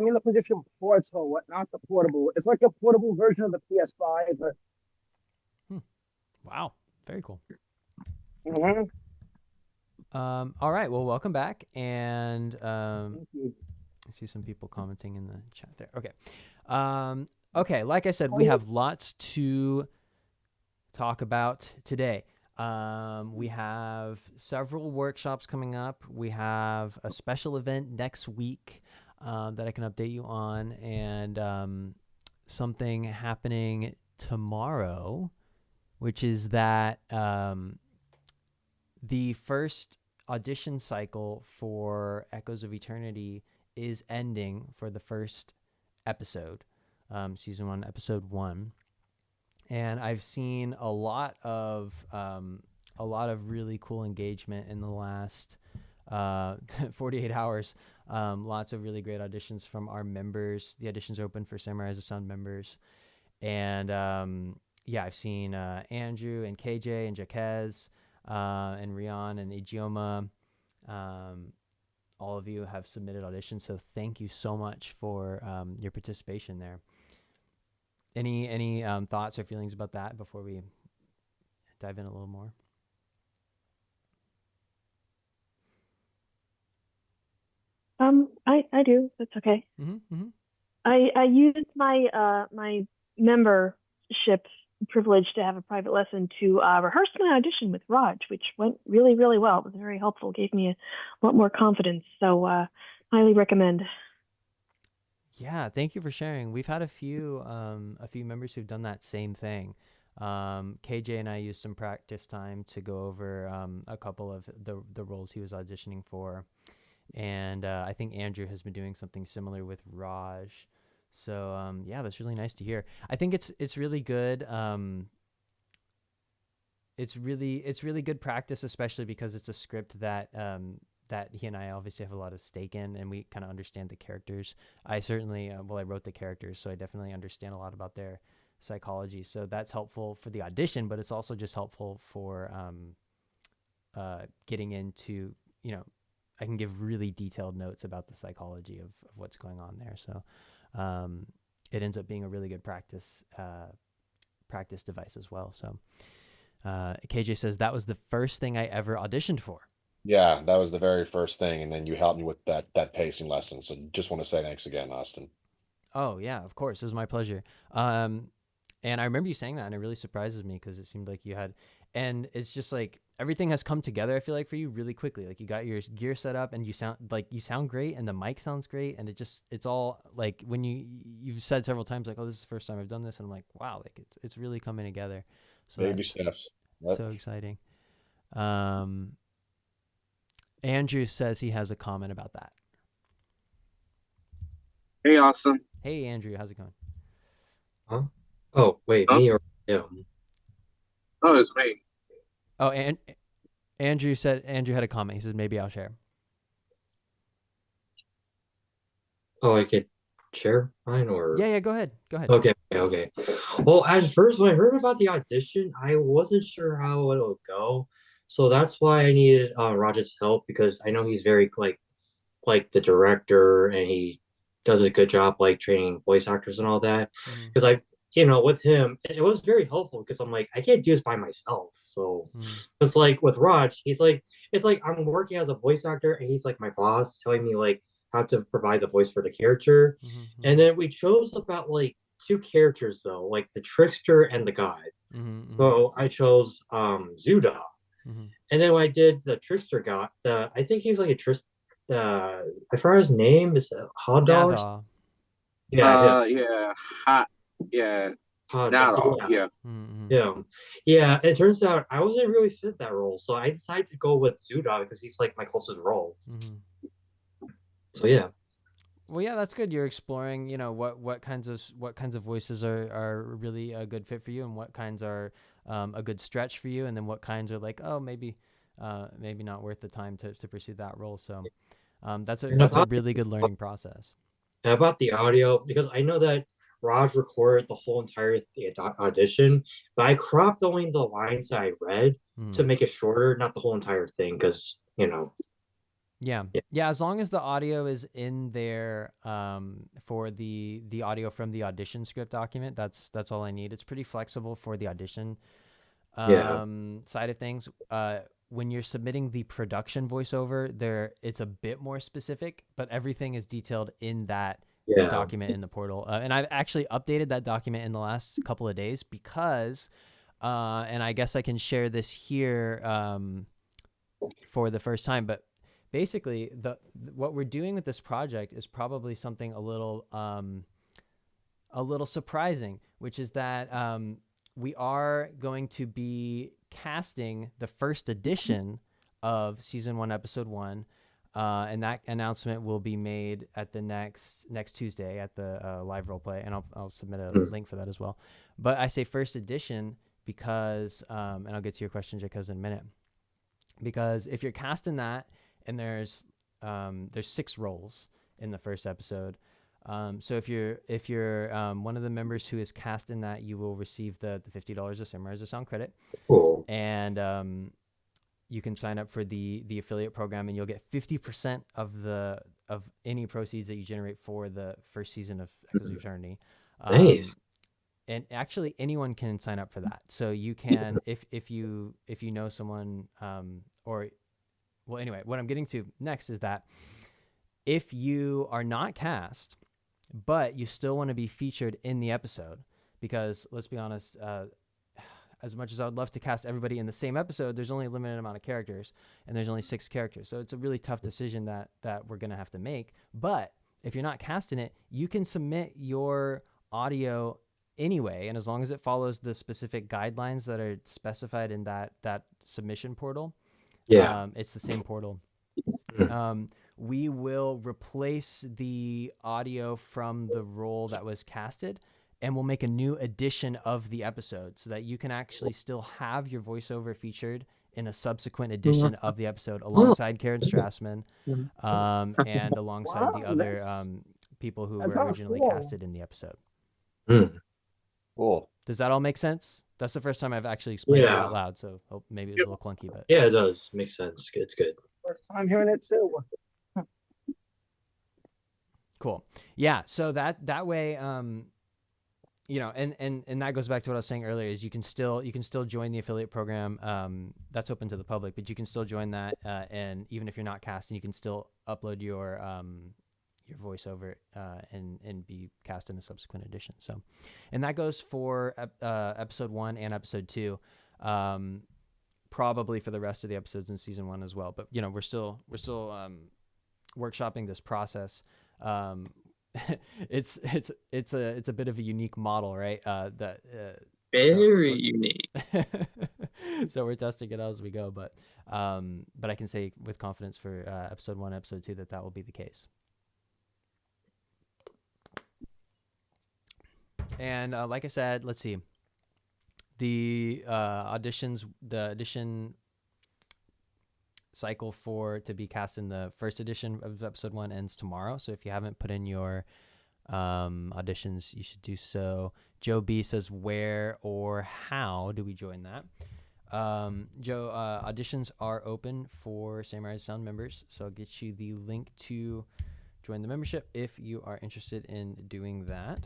in the PlayStation Portal, not the portable. It's like a portable version of the PS5. Wow. Very cool. Mhm. All right. Well, welcome back. And Thank you. I see some people commenting in the chat there. Okay. Okay. Like I said, we have lots to talk about today. We have several workshops coming up. We have a special event next week that I can update you on, and something happening tomorrow, which is that the first audition cycle for Echoes of Eternity is ending for the first episode, season 1, episode 1. And I've seen a lot of really cool engagement in the last 48 hours. Lots of really great auditions from our members. The auditions are open for Samurai as a Sound members. And yeah, I've seen Andrew and KJ and Jaquez and Rian and Ijeoma. All of you have submitted auditions, so thank you so much for your participation there. Any thoughts or feelings about that before we dive in a little more? I do. That's okay. I used my my membership privilege to have a private lesson to rehearse my audition with Raj, which went really, really well. It was very helpful. Gave me a lot more confidence. So highly recommend. Yeah, thank you for sharing. We've had a few members who've done that same thing. KJ and I used some practice time to go over a couple of the roles he was auditioning for, and I think Andrew has been doing something similar with Raj. So yeah, that's really nice to hear. I think it's really good. It's really good practice, especially because it's a script that that he and I obviously have a lot of stake in, and we kind of understand the characters. I certainly, I wrote the characters, so I definitely understand a lot about their psychology. So that's helpful for the audition, but it's also just helpful for getting into, I can give really detailed notes about the psychology of what's going on there. So it ends up being a really good practice device as well. So KJ says that was the first thing I ever auditioned for. Yeah, that was the very first thing, and then you helped me with that pacing lesson. So just want to say thanks again, Austin. Oh yeah, of course, it was my pleasure. And I remember you saying that, and it really surprises me because it seemed like you had, and it's just like everything has come together, I feel like, for you really quickly. Like, you got your gear set up and you sound great, and the mic sounds great, and it's all like, when you've said several times like, oh, this is the first time I've done this, and I'm like, wow, like it's really coming together. So Baby steps. Yep. so exciting. Andrew says he has a comment about that. Hey, Austin. Hey, Andrew, how's it going? Huh? Oh, wait, Huh? me or him? Oh, it's me. Oh, and Andrew had a comment. He says, maybe I'll share. Oh, I could share mine, or Yeah, go ahead. Okay. Well, at first, when I heard about the audition, I wasn't sure how it would go, so that's why I needed Raj's help, because I know he's very like the director, and he does a good job like training voice actors and all that. Because with him, it was very helpful, because I'm like, I can't do this by myself. So it's like with Raj, it's like I'm working as a voice actor, and he's like my boss, telling me like how to provide the voice for the character. And then we chose about like 2 characters though, like the trickster and the guide. So I chose Zuda. And then when I did the trickster guy, I think he's like a trickster. I forgot his name. Is Hot Dog? Nava. Hot Now, Dog. yeah. Yeah. It turns out I wasn't really fit that role, so I decided to go with Zuda because he's like my closest role. So yeah. Well, yeah, that's good. You're exploring, what kinds of voices are really a good fit for you, and what kinds are a good stretch for you, and then what kinds are like, oh, maybe not worth the time to pursue that role. So that's a really good learning process. And about the audio, because I know that Raj recorded the whole entire audition, but I cropped only the lines that I read to make it shorter, not the whole entire thing, because Yeah. As long as the audio is in there for the audio from the audition script document, that's all I need. It's pretty flexible for the audition side of things. When you're submitting the production voiceover, it's a bit more specific, but everything is detailed in that document in the portal. And I've actually updated that document in the last couple of days because, and I guess I can share this here for the first time, but basically what we're doing with this project is probably something a little surprising, which is that we are going to be casting the first edition of season 1, episode 1, and that announcement will be made at the next Tuesday at the live roleplay, and I'll submit a link for that as well. But I say first edition because, and I'll get to your question, Jacuz, in a minute, because if you're casting that, and there's 6 roles in the first episode. So if you're one of the members who is cast in that, you will receive the $50 of Samurai as a Sound credit. Cool. And you can sign up for the affiliate program, and you'll get 50% of any proceeds that you generate for the first season of Echoes of Eternity. Nice. And actually, anyone can sign up for that. So you can, if you know someone, well, anyway, what I'm getting to next is that if you are not cast, but you still want to be featured in the episode, because let's be honest, as much as I would love to cast everybody in the same episode, there's only a limited amount of characters, and there's only 6 characters. So it's a really tough decision that we're going to have to make. But if you're not casting it, you can submit your audio anyway, and as long as it follows the specific guidelines that are specified in that submission portal, it's the same portal. We will replace the audio from the role that was casted, and we'll make a new edition of the episode so that you can actually still have your voiceover featured in a subsequent edition of the episode alongside Karen Strassman, and alongside the other people who were originally casted in the episode. Cool. Does that all make sense? That's the first time I've actually explained it out loud, so maybe it was a little clunky, but yeah, it does. Makes sense. It's good. First time hearing it too. Cool. Yeah. So that way, and that goes back to what I was saying earlier, is you can still join the affiliate program. That's open to the public, but you can still join that. And even if you're not casting, you can still upload your voiceover and be cast in a subsequent edition. So, and that goes for episode 1 and episode 2. probably for the rest of the episodes in season 1 as well. But you know, we're still workshopping this process. It's a bit of a unique model, right? Very unique. So we're testing it out as we go, but I can say with confidence for episode 1, episode 2 that will be the case. And like I said, let's see. The audition cycle to be cast in the first edition of episode 1 ends tomorrow. So if you haven't put in your auditions, you should do so. Joe B says, where or how do we join that? Joe, auditions are open for Samurai Sound members, so I'll get you the link to join the membership if you are interested in doing that.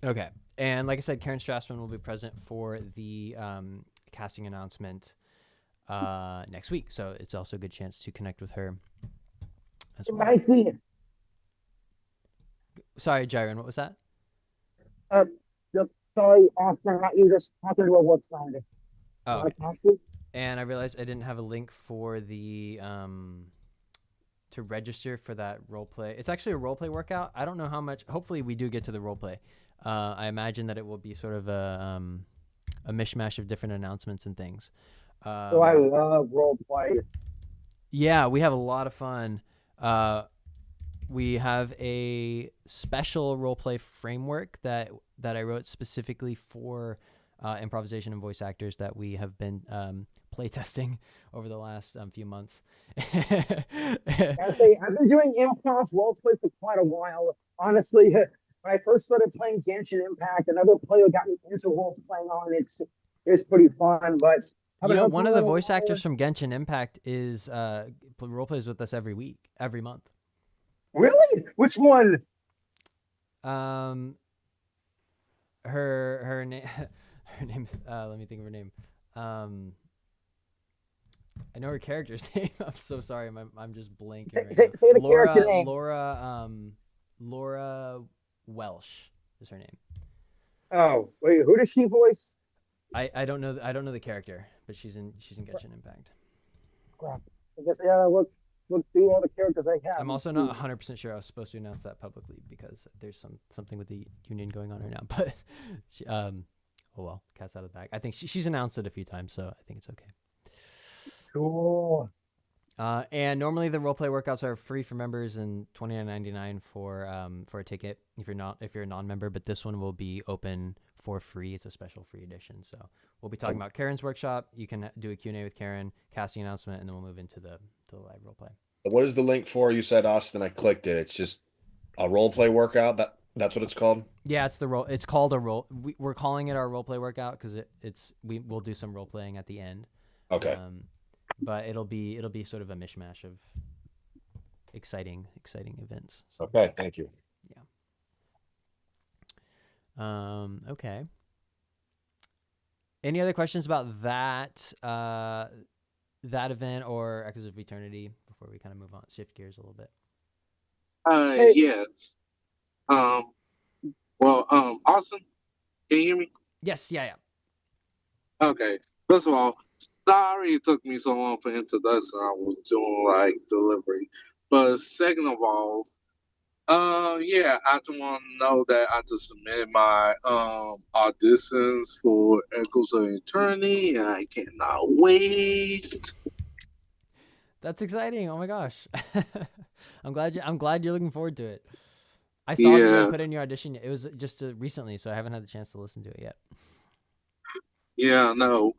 Okay, and like I said, Karen Strassman will be present for the casting announcement next week, so it's also a good chance to connect with her as well. Sorry, Jiren, what was that? Sorry, Austin, you just talking to a what's on it. Oh, and I realized I didn't have a link for the to register for that role play. It's actually a role play workout. I don't know how much. Hopefully, we do get to the role play. I imagine that it will be sort of a mishmash of different announcements and things. So I love role play. Yeah, we have a lot of fun. We have a special role play framework that I wrote specifically for improvisation and voice actors that we have been play testing over the last few months. I've been doing improv role play for quite a while. Honestly, when I first started playing Genshin Impact, another player got me into role playing on it. It's pretty fun, but you know, one of the voice actors from Genshin Impact is role plays with us every month. Really? Which one? Her name. Her name. Let me think of her name. I know her character's name. I'm so sorry. I'm just blanking right now. Say the character name. Laura Welsh is her name. Oh wait, who does she voice? I don't know. I don't know the character, but she's in Genshin Impact. Crap. I guess look through all the characters I have. I'm also not 100% sure I was supposed to announce that publicly because there's something with the union going on right now. But she, oh well, cat's out of the bag. I think she's announced it a few times, so I think it's okay. Cool. And normally the roleplay workouts are free for members and $29.99 for a ticket if you're a non-member. But this one will be open for free. It's a special free edition. So we'll be talking about Karen's workshop. You can do a Q&A with Karen, casting announcement, and then we'll move into the live roleplay. What is the link for? You said, Austin. I clicked it. It's just a roleplay workout. That's what it's called. Yeah, it's called a role. We're calling it our roleplay workout because we'll do some role playing at the end. Okay. But it'll be sort of a mishmash of exciting events. So, okay, thank you. Yeah. Okay. Any other questions about that event or Echoes of Eternity before we kind of move on, shift gears a little bit? Yes. Austin, can you hear me? Yes. Yeah. Okay. First of all, sorry it took me so long for introduction. I was doing delivery. But second of all, I just want to know that I just submitted my auditions for Echoes of Eternity, and I cannot wait. That's exciting! Oh my gosh, I'm glad you're looking forward to it. I saw that you put in your audition. It was just recently, so I haven't had the chance to listen to it yet. Yeah, no.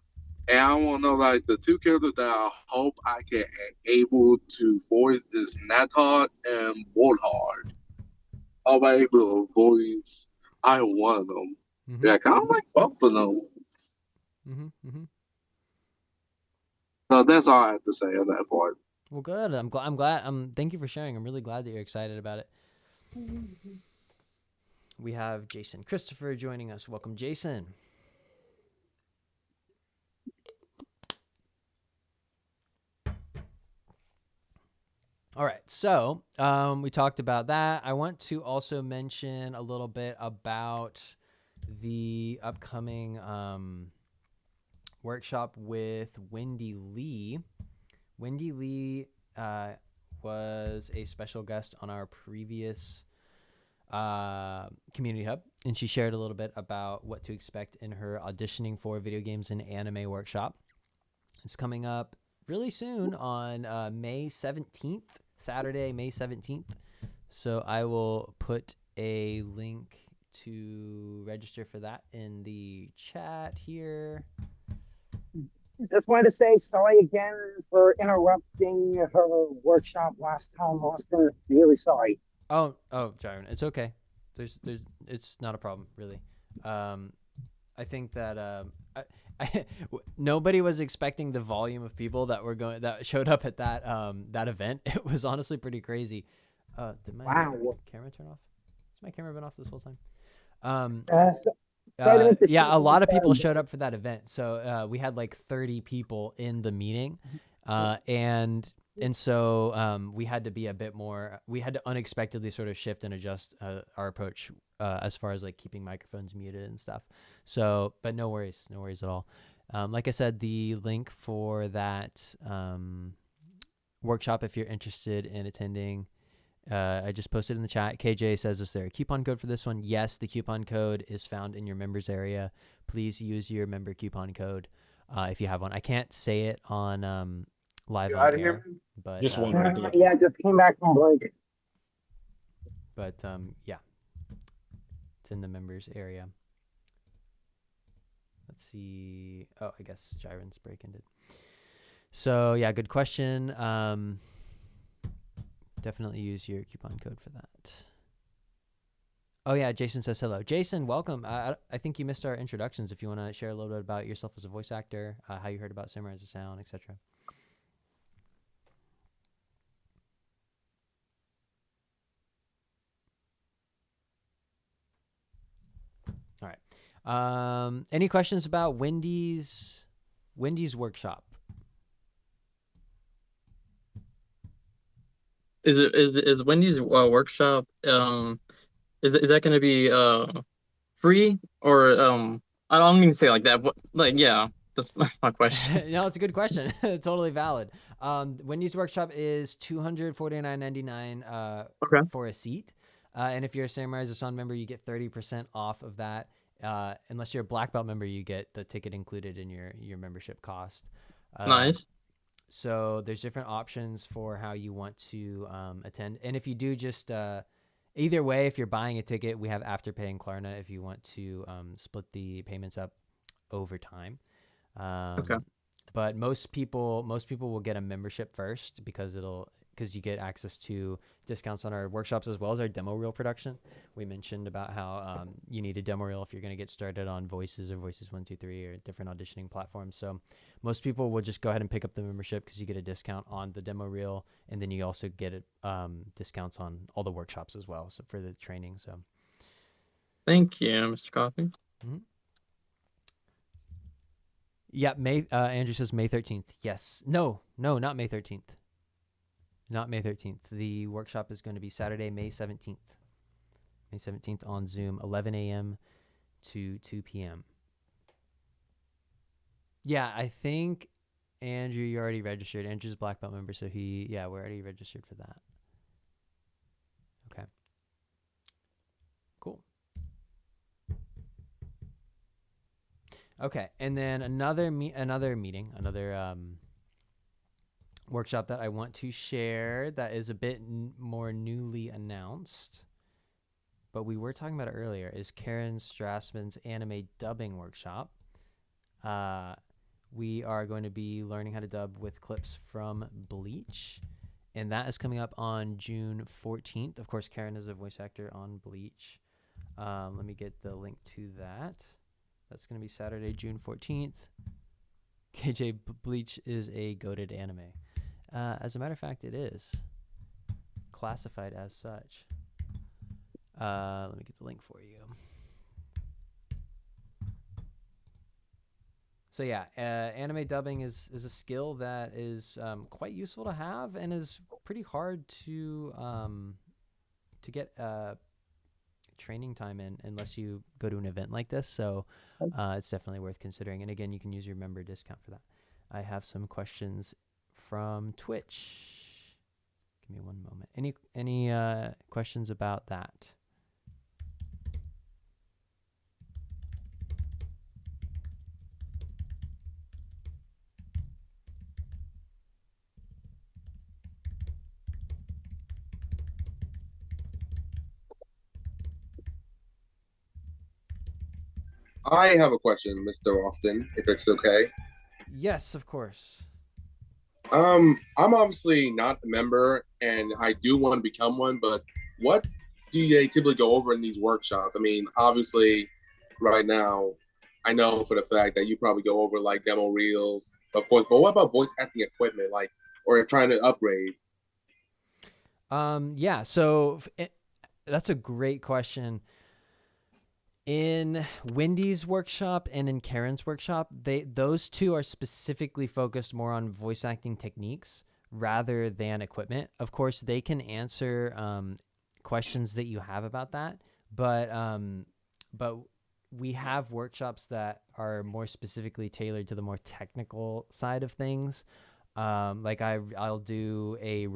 And I want to know, the two characters that I hope I can able to voice is Nathard and Woodhard. I'll be able to voice either one of them. Mm-hmm. Yeah, I kind of like both of them. Mm-hmm. So that's all I have to say on that part. Well, good. I'm glad. Thank you for sharing. I'm really glad that you're excited about it. we have Jason Christopher joining us. Welcome, Jason. All right, so we talked about that. I want to also mention a little bit about the upcoming workshop with Wendy Lee. Wendy Lee was a special guest on our previous Community Hub, and she shared a little bit about what to expect in her auditioning for video games and anime workshop. It's coming up really soon on May 17th, Saturday, May 17th. So I will put a link to register for that in the chat here. Just wanted to say sorry again for interrupting her workshop last time, Austin. Really sorry. Oh, Jiren, it's okay. It's not a problem, really. I think that nobody was expecting the volume of people that showed up at that event. It was honestly pretty crazy. Did my camera turn off? Has my camera been off this whole time? Yeah, a lot of people showed up for that event. So we had like 30 people in the meeting, and so we had to be a bit more. We had to unexpectedly sort of shift and adjust our approach as far as like keeping microphones muted and stuff. So, but no worries at all. Like I said, the link for that workshop, if you're interested in attending, I just posted in the chat. KJ says, is there a coupon code for this one? Yes, the coupon code is found in your members area. Please use your member coupon code if you have one. I can't say it on live on air, but just one right there. Yeah, just came back from break. But yeah, it's in the members area. Let's see. Oh, I guess Jiren's break ended. So yeah, good question. Definitely use your coupon code for that. Oh yeah, Jason says hello. Jason, welcome. I think you missed our introductions. If you want to share a little bit about yourself as a voice actor, how you heard about Samurai as a Sound, etc. All right. Any questions about Wendy's workshop? Is Wendy's workshop is that going to be free or I don't mean to say like that, but like yeah, that's my question. No, it's a good question. Totally valid. Wendy's workshop is $249.99 okay. for a seat, and if you're a Samurai as a Sound member, you get 30% off of that. Unless you're a black belt member, you get the ticket included in your membership cost. Nice. So there's different options for how you want to attend. And if you do just either way, if you're buying a ticket, we have Afterpay and Klarna if you want to split the payments up over time. Okay. But most people will get a membership first because you get access to discounts on our workshops as well as our demo reel production. We mentioned about how you need a demo reel if you're going to get started on Voices or Voices 1, 2, 3 or different auditioning platforms. So most people will just go ahead and pick up the membership because you get a discount on the demo reel, and then you also get discounts on all the workshops as well, so for the training. So thank you, Mr. Coffee. Mm-hmm. Yeah, Andrew says May 13th. Yes. No, not May 13th. Not May 13th. The workshop is going to be Saturday, May 17th. May 17th on Zoom, 11 a.m. to 2 p.m. Yeah, I think, Andrew, you already registered. Andrew's a black belt member, so we're already registered for that. Okay. Cool. Okay, and then another workshop that I want to share that is a bit more newly announced, but we were talking about it earlier, is Karen Strassman's anime dubbing workshop. We are going to be learning how to dub with clips from Bleach, and that is coming up on June 14th. Of course, Karen is a voice actor on Bleach. Let me get the link to that. That's going to be Saturday, June 14th. KJ, Bleach is a goated anime. As a matter of fact, it is classified as such. Let me get the link for you. So yeah, anime dubbing is a skill that is quite useful to have and is pretty hard to get training time in unless you go to an event like this. So it's definitely worth considering. And again, you can use your member discount for that. I have some questions from Twitch. Give me one moment. Any questions about that? I have a question, Mr. Austin, if it's okay. Yes, of course. I'm obviously not a member, and I do want to become one. But what do they typically go over in these workshops? I mean, obviously, right now, I know for the fact that you probably go over like demo reels, of course. But what about voice acting equipment, like, or trying to upgrade? Yeah. So that's a great question. In Wendy's workshop and in Karen's workshop, those two are specifically focused more on voice acting techniques rather than equipment. Of course, they can answer questions that you have about that, but we have workshops that are more specifically tailored to the more technical side of things. Like I'll do a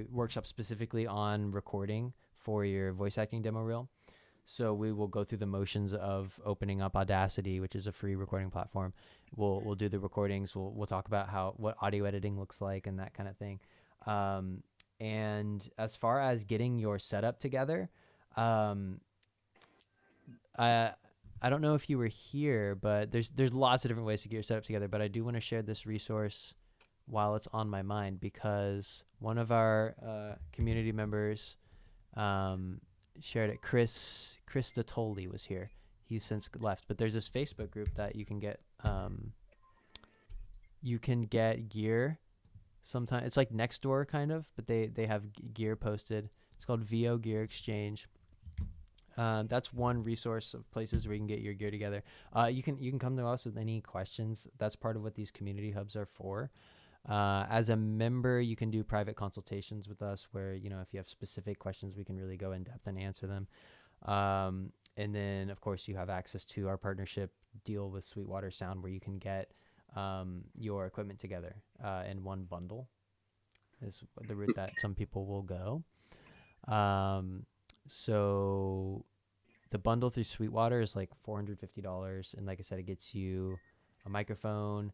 workshop specifically on recording for your voice acting demo reel. So we will go through the motions of opening up Audacity, which is a free recording platform. We'll do the recordings. We'll talk about what audio editing looks like and that kind of thing. And as far as getting your setup together, I don't know if you were here, but there's lots of different ways to get your setup together. But I do want to share this resource while it's on my mind, because one of our community members shared it. Chris Datoli was here. He's since left, but there's this Facebook group that you can get gear. Sometimes it's like Nextdoor kind of, but they have gear posted. It's called VO Gear Exchange. That's one resource of places where you can get your gear together. You can come to us with any questions. That's part of what these community hubs are for. As a member, you can do private consultations with us where, if you have specific questions, we can really go in depth and answer them. And then, of course, you have access to our partnership deal with Sweetwater Sound, where you can get your equipment together in one bundle, is the route that some people will go. So the bundle through Sweetwater is like $450. And like I said, it gets you a microphone,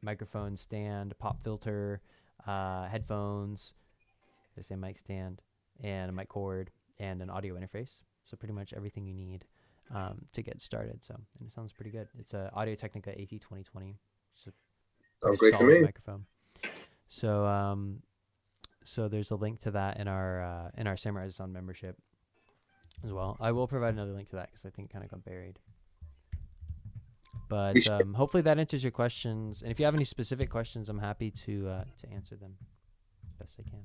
microphone stand, pop filter, headphones, the same mic stand, and a mic cord, and an audio interface. So pretty much everything you need to get started. So, and it sounds pretty good. It's a Audio-Technica AT2020. Sounds great to me. Microphone. So, so there's a link to that in our Samurai Sound membership as well. I will provide another link to that because I think it kind of got buried. But hopefully that answers your questions. And if you have any specific questions, I'm happy to answer them as best I can.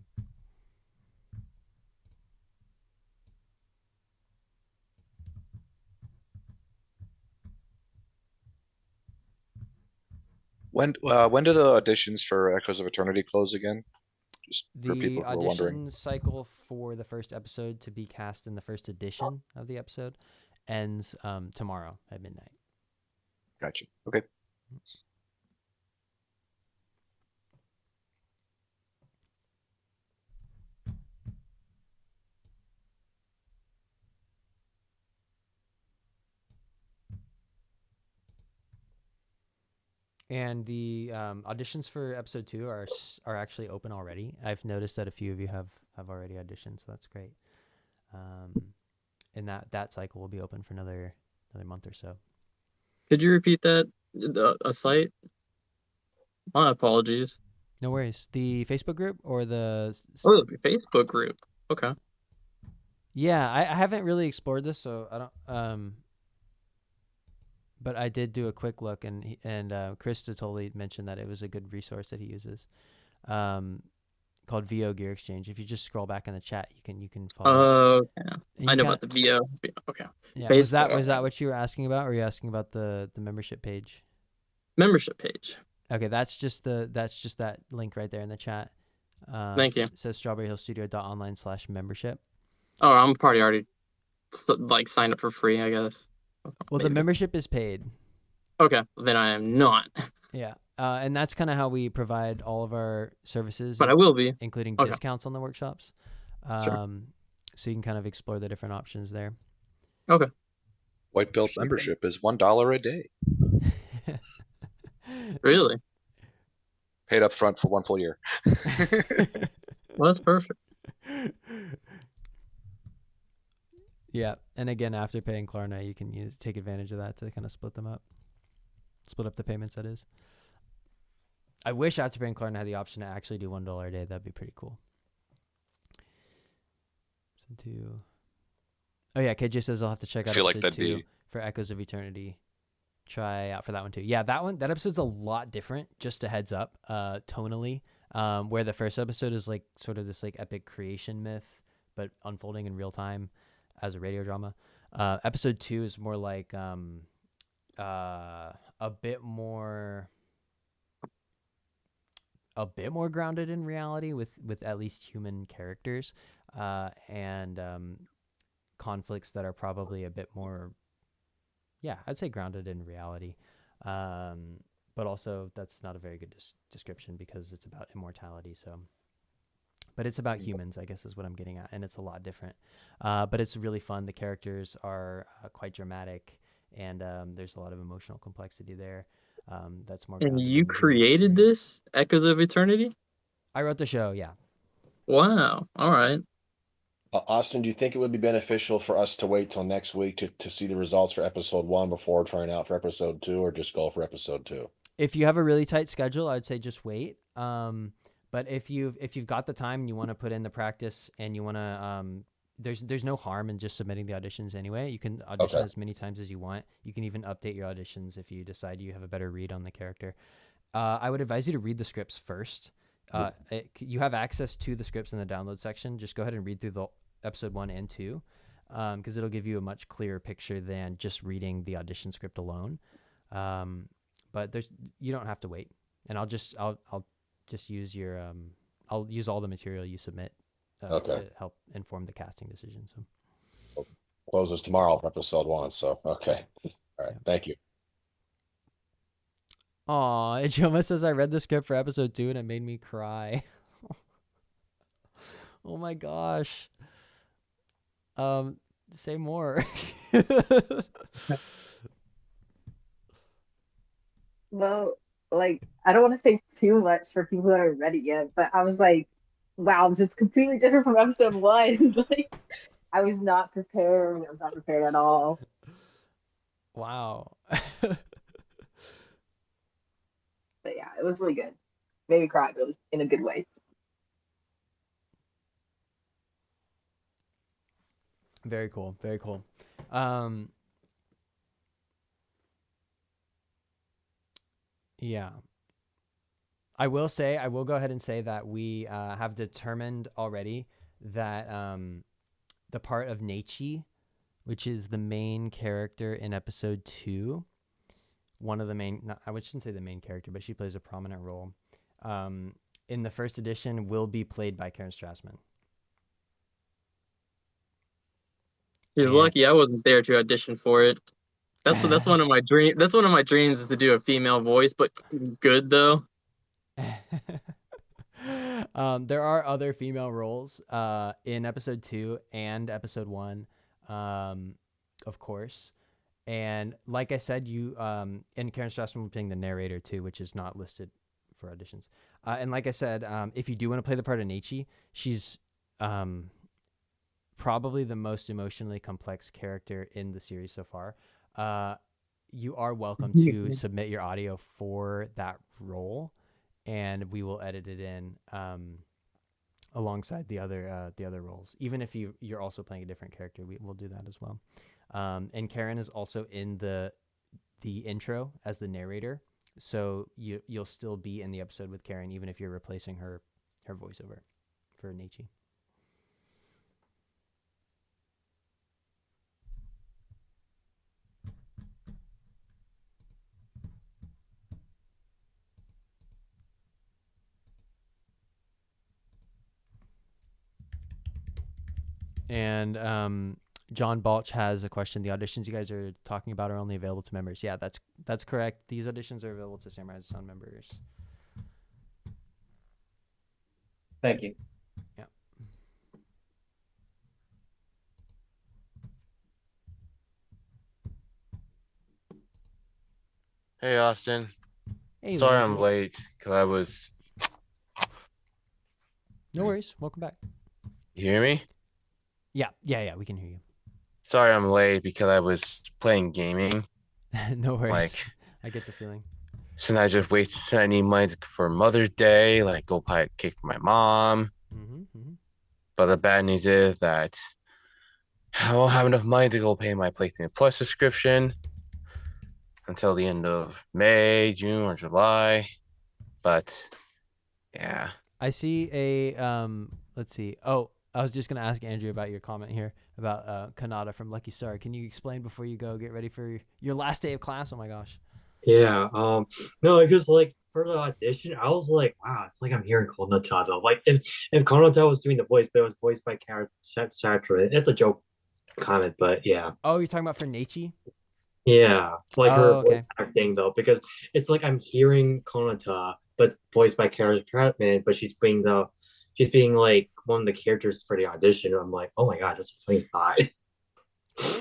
When do the auditions for Echoes of Eternity close again? Just for The people who are wondering. audition cycle for the first episode to be cast in the first edition of the episode ends tomorrow at midnight. Gotcha. Okay. And the auditions for episode 2 are actually open already. I've noticed that a few of you have already auditioned, so that's great. And that cycle will be open for another month or so. Could you repeat that? A site? My apologies. No worries. The Facebook group or the the Facebook group. Okay. Yeah, I haven't really explored this, so I don't. But I did do a quick look, and Chris Datoli mentioned that it was a good resource that he uses. called VO Gear Exchange. If you just scroll back in the chat, you can follow. Okay. And I you know kinda- about the VO. Okay. Yeah, was that what you were asking about, or were you asking about the membership page? Membership page. Okay, that's just that link right there in the chat. Thank you. It says strawberryhillstudio.online/membership. Oh, I'm probably already like signed up for free, I guess. Well, the membership is paid. Okay, then I am not. Yeah, and that's kind of how we provide all of our services. But I will be. Including Okay. discounts on the workshops. Sure. So you can kind of explore the different options there. Okay. White belt membership is $1 a day. Really? Paid up front for 1 full year. Well, that's perfect. Yeah, and again, after paying Klarna, you can take advantage of that to kind of split up the payments. That is. I wish Afterpay and Klarna had the option to actually do $1 a day. That'd be pretty cool. Oh yeah, KJ says I'll have to check out I feel like episode that'd 2 for Echoes of Eternity. Try out for that one too. Yeah, that episode's a lot different. Just a heads up, tonally. Where the first episode is like sort of this like epic creation myth, but unfolding in real time as a radio drama. Episode 2 is more like a bit more grounded in reality with at least human characters and conflicts that are probably a bit more, I'd say grounded in reality. But also that's not a very good description because it's about immortality. So, but it's about humans, I guess is what I'm getting at. And it's a lot different. But it's really fun. The characters are quite dramatic and there's a lot of emotional complexity there. That's more. And you created this Echoes of Eternity? I wrote the show. Yeah. Wow. All right. Austin, do you think it would be beneficial for us to wait till next week to see the results for episode 1 before trying out for episode 2, or just go for episode 2? If you have a really tight schedule, I'd say just wait. But if you've got the time and you want to put in the practice and you want to, there's no harm in just submitting the auditions anyway. You can audition as many times as you want. You can even update your auditions if you decide you have a better read on the character. I would advise you to read the scripts first. You have access to the scripts in the download section. Just go ahead and read through the episode 1 and 2, because it'll give you a much clearer picture than just reading the audition script alone. But you don't have to wait. And I'll just use your I'll use all the material you submit to help inform the casting decision. So Closes tomorrow for episode 1. So okay, all right, thank you. Aw, Ijoma says I read the script for episode 2 and it made me cry. Oh my gosh. Say more. Well, like, I don't want to say too much for people that haven't read it yet, but I was like, wow, this is completely different from episode 1. Like, I was not prepared. I was not prepared at all. Wow. But yeah, it was really good. Made me cry, but it was in a good way. Very cool. Very cool. Yeah. I will go ahead and say that we have determined already that the part of Neichi, which is the main character in episode 2, one of the main, I shouldn't say the main character, but she plays a prominent role, in the first edition will be played by Karen Strassman. He's lucky I wasn't there to audition for it. That's one of my dreams. That's one of my dreams is to do a female voice, but good though. There are other female roles in episode 2 and episode 1, of course. And like I said, you and Karen Strassman will be playing the narrator too, which is not listed for auditions. And like I said, if you do want to play the part of Neichi, she's probably the most emotionally complex character in the series so far. You are welcome to submit your audio for that role, and we will edit it in alongside the other roles. Even if you're also playing a different character, we'll do that as well. And Karen is also in the intro as the narrator, so you'll still be in the episode with Karen, even if you're replacing her voiceover. for Nietzsche. And John Balch has a question. The auditions you guys are talking about are only available to members. Yeah, that's correct. These auditions are available to Samurai Sun members. Thank you. Yeah. Hey, Austin. Hey, Sorry Landry. I'm late because I was. No worries. Welcome back. You hear me? Yeah, we can hear you. Sorry I'm late because I was playing gaming. No worries. Like, I get the feeling. since I need money for Mother's Day, like go buy a cake for my mom. But the bad news is that I won't have enough money to go pay my PlayStation Plus subscription until the end of May, June, or July. But yeah. I see a let's see. Oh, I was just gonna ask Andrew about your comment here about Kanata from Lucky Star. Can you explain before you go get ready for your last day of class? Oh my gosh. Yeah. No, because like for the audition, I was like, wow, it's like I'm hearing Konata though. Like if Konata was doing the voice, but it was voiced by Karen Satura. It's a joke comment, but yeah. Oh, you're talking about for Neichi? Yeah, like her Oh, okay. voice acting though, because it's like I'm hearing Konata, but voiced by Karen Stratman, but she's being like one of the characters for the audition. I'm like, oh my god, that's a funny thought.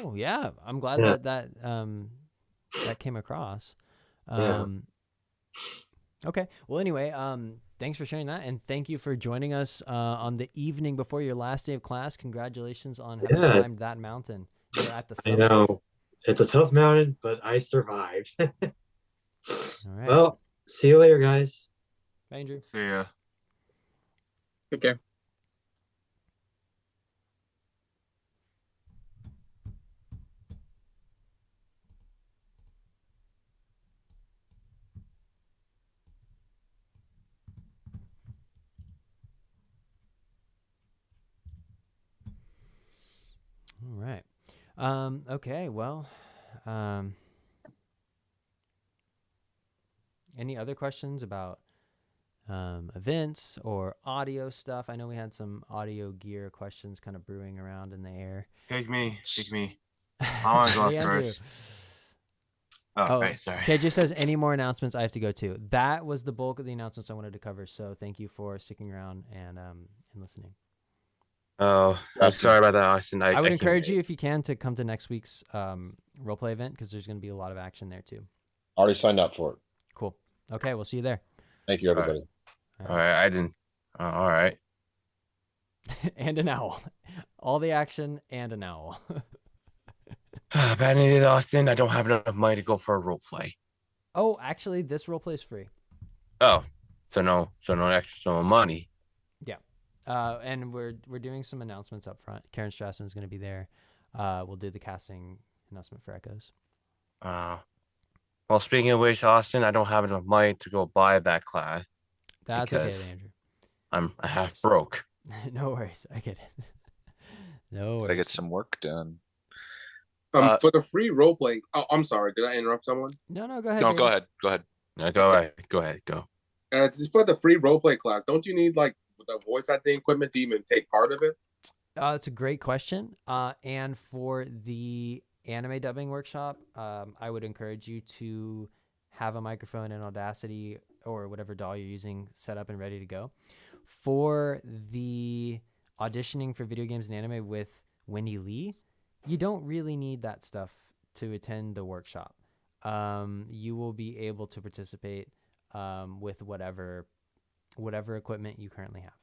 Oh yeah, I'm glad Yeah. that came across. Yeah. Okay. Well, anyway, thanks for sharing that, and thank you for joining us on the evening before your last day of class. Congratulations on having Yeah. climbed that mountain. You're at the I summit. know it's a tough mountain, but I survived. All right. Well, see you later, guys. Bye, Andrew. See ya. Take care. All right. Okay. Well, any other questions about events or audio stuff? I know we had some audio gear questions kind of brewing around in the air. Take me. I want to go Hey, up Andrew. first. Oh, right, sorry. KJ says, any more announcements I have to go to? That was the bulk of the announcements I wanted to cover. So thank you for sticking around and listening. Oh, I'm sorry about that, Austin. I would can't- encourage you, if you can, to come to next week's roleplay event because there's going to be a lot of action there too. Already signed up for it. Cool. Okay, we'll see you there. Thank you, everybody. All right, I didn't. All right. And an owl. All the action and an owl. Bad news, Austin. I don't have enough money to go for a role play. Oh, actually, this roleplay is free. Oh, so no money. Yeah. And we're doing some announcements up front. Karen Strassen is going to be there. We'll do the casting announcement for Echoes. Well, speaking of which, Austin, I don't have enough money to go buy that class. That's okay, because Andrew. I'm half broke. No worries. I get it. No Gotta worries. get some work done. For the free role playing. Oh, I'm sorry. Did I interrupt someone? No, go ahead. No, David. go ahead. Go ahead. No, go ahead. Go. Just for the free role play class, don't you need like the voice acting equipment to even take part of it? It's a great question. And for the anime dubbing workshop, I would encourage you to have a microphone in Audacity or whatever DAW you're using set up and ready to go. For the auditioning for video games and anime with Wendy Lee, you don't really need that stuff to attend the workshop. You will be able to participate with whatever equipment you currently have.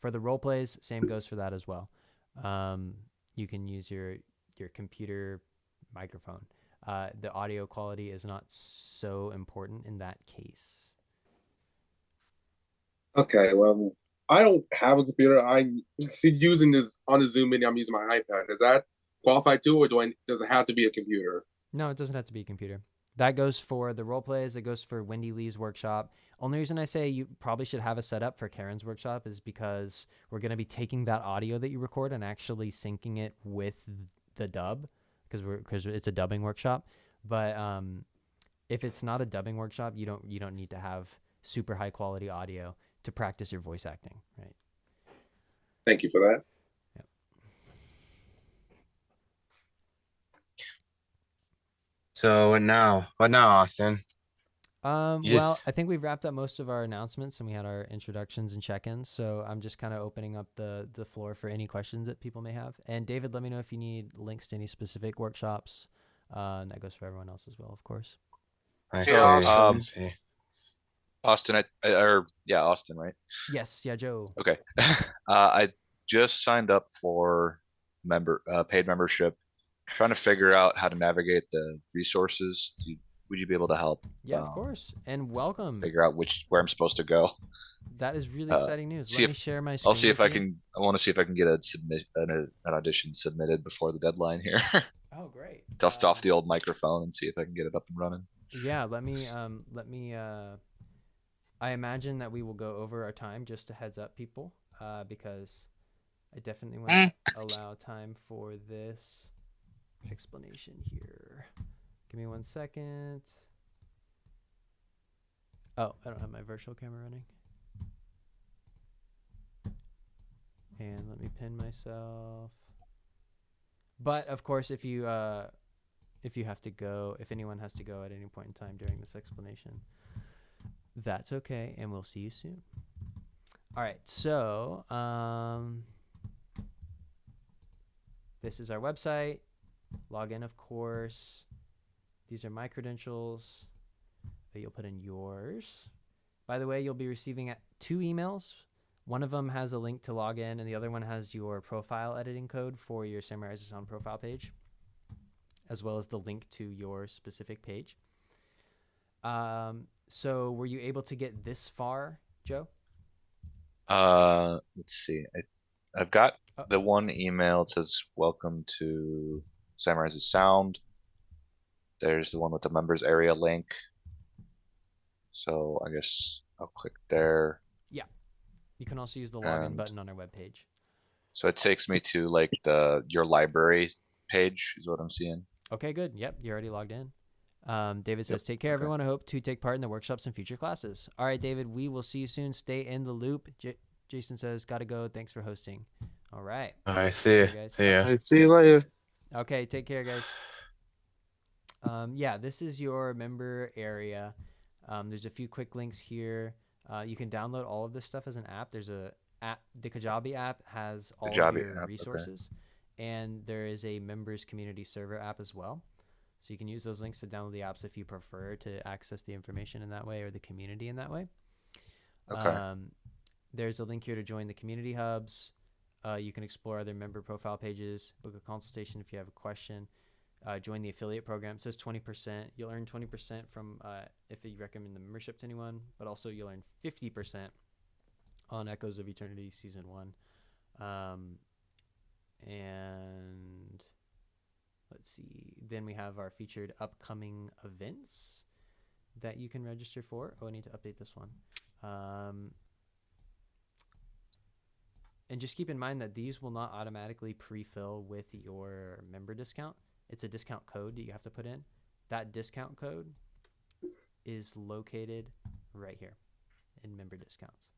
For the role plays, same goes for that as well. You can use your computer microphone. The audio quality is not so important in that case. Okay, well, I don't have a computer. I'm using this on the Zoom meeting. I'm using my iPad. Does that qualify too, or does it have to be a computer? No, it doesn't have to be a computer. That goes for the role plays. It goes for Wendy Lee's workshop. Only reason I say you probably should have a setup for Karen's workshop is because we're going to be taking that audio that you record and actually syncing it with the dub because it's a dubbing workshop. But if it's not a dubbing workshop, you don't need to have super high quality audio to practice your voice acting, right? Thank you for that. So what now, Austin? Well, I think we've wrapped up most of our announcements and we had our introductions and check-ins. So I'm just kind of opening up the floor for any questions that people may have. And David, let me know if you need links to any specific workshops. And that goes for everyone else as well, of course. Austin, Austin, right? Yes, yeah, Joe. Okay. I just signed up for paid membership. Trying to figure out how to navigate the resources. Would you be able to help? Yeah, of course. And welcome. Figure out where I'm supposed to go. That is really exciting news. Let me share my screen. I'll see if I can. I want to see if I can get an audition submitted before the deadline here. Oh, great. Dust off the old microphone and see if I can get it up and running. Yeah, let me I imagine that we will go over our time, just a heads up, people, because I definitely want to allow time for this explanation here. Give me 1 second. Oh, I don't have my virtual camera running. And let me pin myself. But of course, if you have to go, if anyone has to go at any point in time during this explanation, that's okay, and we'll see you soon. All right, so this is our website. Log in, of course. These are my credentials that you'll put in yours. By the way, you'll be receiving 2 emails. One of them has a link to log in, and the other one has your profile editing code for your Samurai Rise of Sound profile page, as well as the link to your specific page. So were you able to get this far, Joe? Let's see. I've got the one email. It says, "Welcome to Samurai Rise of Sound." There's the one with the members area link. So I guess I'll click there. Yeah. You can also use the login button on our webpage. So it takes me to like your library page is what I'm seeing. Okay, good. Yep, you're already logged in. David says, take care, everyone. I hope to take part in the workshops and future classes. All right, David, we will see you soon. Stay in the loop. Jason says, gotta go. Thanks for hosting. All right. All right, see you. See ya. See you later. Okay, take care, guys. Yeah, this is your member area. There's a few quick links here. You can download all of this stuff as an app. There's a app. The Kajabi app has all of your resources, and there is a members community server app as well. So you can use those links to download the apps if you prefer to access the information in that way or the community in that way. Okay. There's a link here to join the community hubs. You can explore other member profile pages, book a consultation if you have a question. Join the affiliate program. It says 20%. You'll earn 20% from if you recommend the membership to anyone, but also you'll earn 50% on Echoes of Eternity Season 1. And let's see. Then we have our featured upcoming events that you can register for. Oh, I need to update this one. And just keep in mind that these will not automatically pre-fill with your member discount. It's a discount code that you have to put in. That discount code is located right here in member discounts.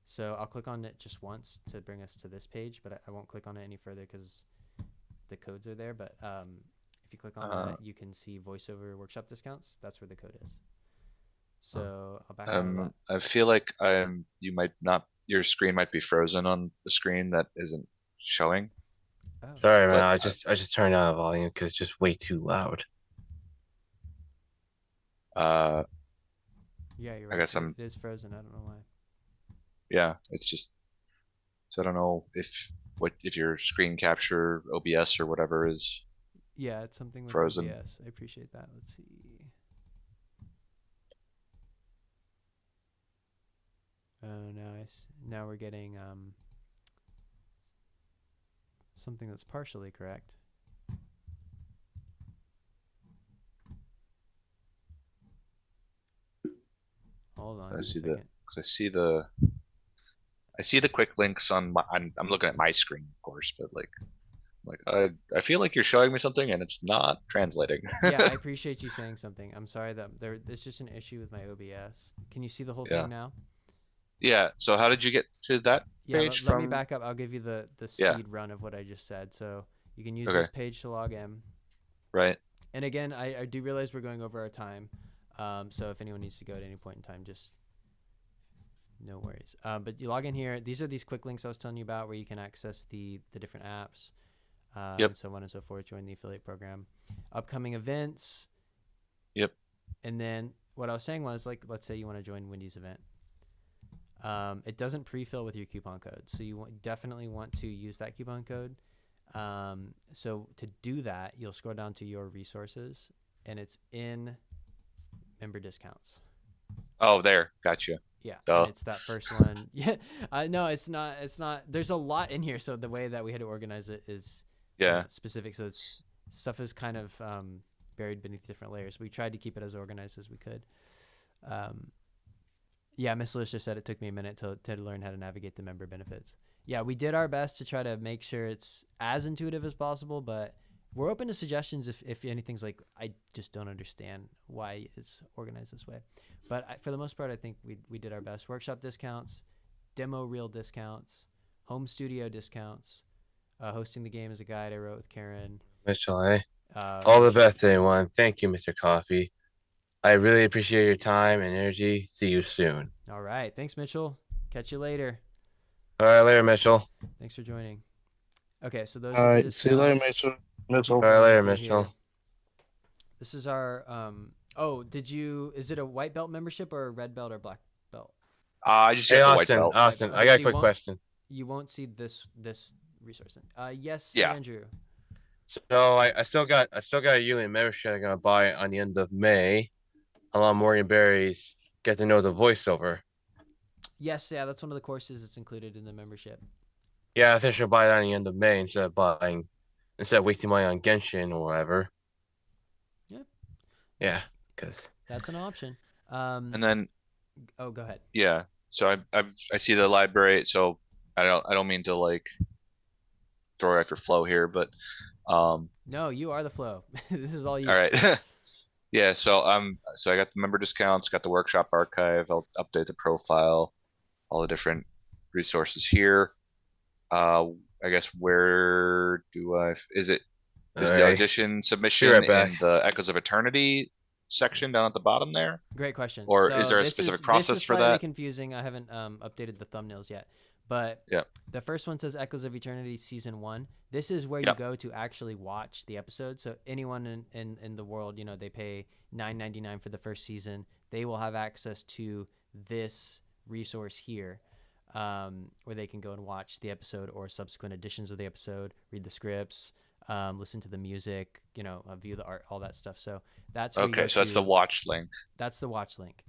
So I'll click on it just once to bring us to this page, but I won't click on it any further because the codes are there. But if you click on that, you can see voiceover workshop discounts. That's where the code is. So I'll back out of that. I feel like your screen might be frozen on the screen that isn't showing. Oh. Sorry, man. I just turned down the volume because it's just way too loud. Yeah, you're right. I guess It is frozen. I don't know why. Yeah, it's just. So I don't know if your screen capture OBS or whatever is. Yeah, it's something with frozen. OBS. I appreciate that. Let's see. Oh, now we're getting something that's partially correct. Hold on. I a see second. because I see the quick links on my. I'm looking at my screen, of course, but I feel like you're showing me something and it's not translating. Yeah, I appreciate you saying something. I'm sorry that there's just an issue with my OBS. Can you see the whole Yeah. thing now? Yeah. So how did you get to that Yeah, page let me from? back up. I'll give you the Yeah. speed run of what I just said. So you can use Okay. this page to log in. Right. And again, I do realize we're going over our time. So if anyone needs to go at any point in time, just no worries. But you log in here. These are these quick links I was telling you about where you can access the different apps. Yep. And so on and so forth. Join the affiliate program. Upcoming events. Yep. And then what I was saying was, like, let's say you want to join Wendy's event. It doesn't pre-fill with your coupon code, so you definitely want to use that coupon code. So to do that, you'll scroll down to your resources, and it's in member discounts. Oh, there. Gotcha. Yeah, Duh. and it's that first one. Yeah, no, it's not. It's not. There's a lot in here, so the way that we had to organize it is specific. So stuff is kind of buried beneath different layers. We tried to keep it as organized as we could. Yeah, Miss Lewis just said it took me a minute to learn how to navigate the member benefits. Yeah, we did our best to try to make sure it's as intuitive as possible, but we're open to suggestions if anything's like, I just don't understand why it's organized this way. But for the most part, I think we did our best. Workshop discounts, demo reel discounts, home studio discounts, hosting the game as a guide I wrote with Karen. Mitchell, all the best, everyone. Thank you, Mr. Coffee. I really appreciate your time and energy. See you soon. All right. Thanks, Mitchell. Catch you later. All right, later, Mitchell. Thanks for joining. Okay, so those All are the right, see you later, discounts. Mitchell. All right, later, Here. Mitchell. This is our is it a white belt membership or a red belt or black belt? I just Hey, got the white Austin, belt. Austin, Okay, I got so a you quick won't- question. You won't see this resource then. Yes, Yeah. Andrew. So I still got a unit membership I'm gonna buy on the end of May. Along Morgan Berry's Get to Know the Voiceover. Yes, yeah, that's one of the courses that's included in the membership. Yeah, I think I should buy that on the end of May instead of wasting money on Genshin or whatever. Yeah. Yeah, because That's an option. And then Oh, go ahead. yeah, so I see the library. So I don't mean to like throw after flow here, but No, you are the flow. This is all you. all right. Yeah, so I got the member discounts, got the workshop archive. I'll update the profile, all the different resources here. I guess where do is the Alright. audition submission Be right back. in the Echoes of Eternity section down at the bottom there? Great question. Or So is there a this specific this process is for slightly that? confusing. I haven't updated the thumbnails yet, but Yeah. the first one says Echoes of Eternity Season 1. This is where you Yep. go to actually watch the episode. So anyone in the world, they pay $9.99 for the first season. They will have access to this resource here, where they can go and watch the episode or subsequent editions of the episode, read the scripts, listen to the music, view the art, all that stuff. So that's where you Okay, go so that's the to- watch link. That's the watch link.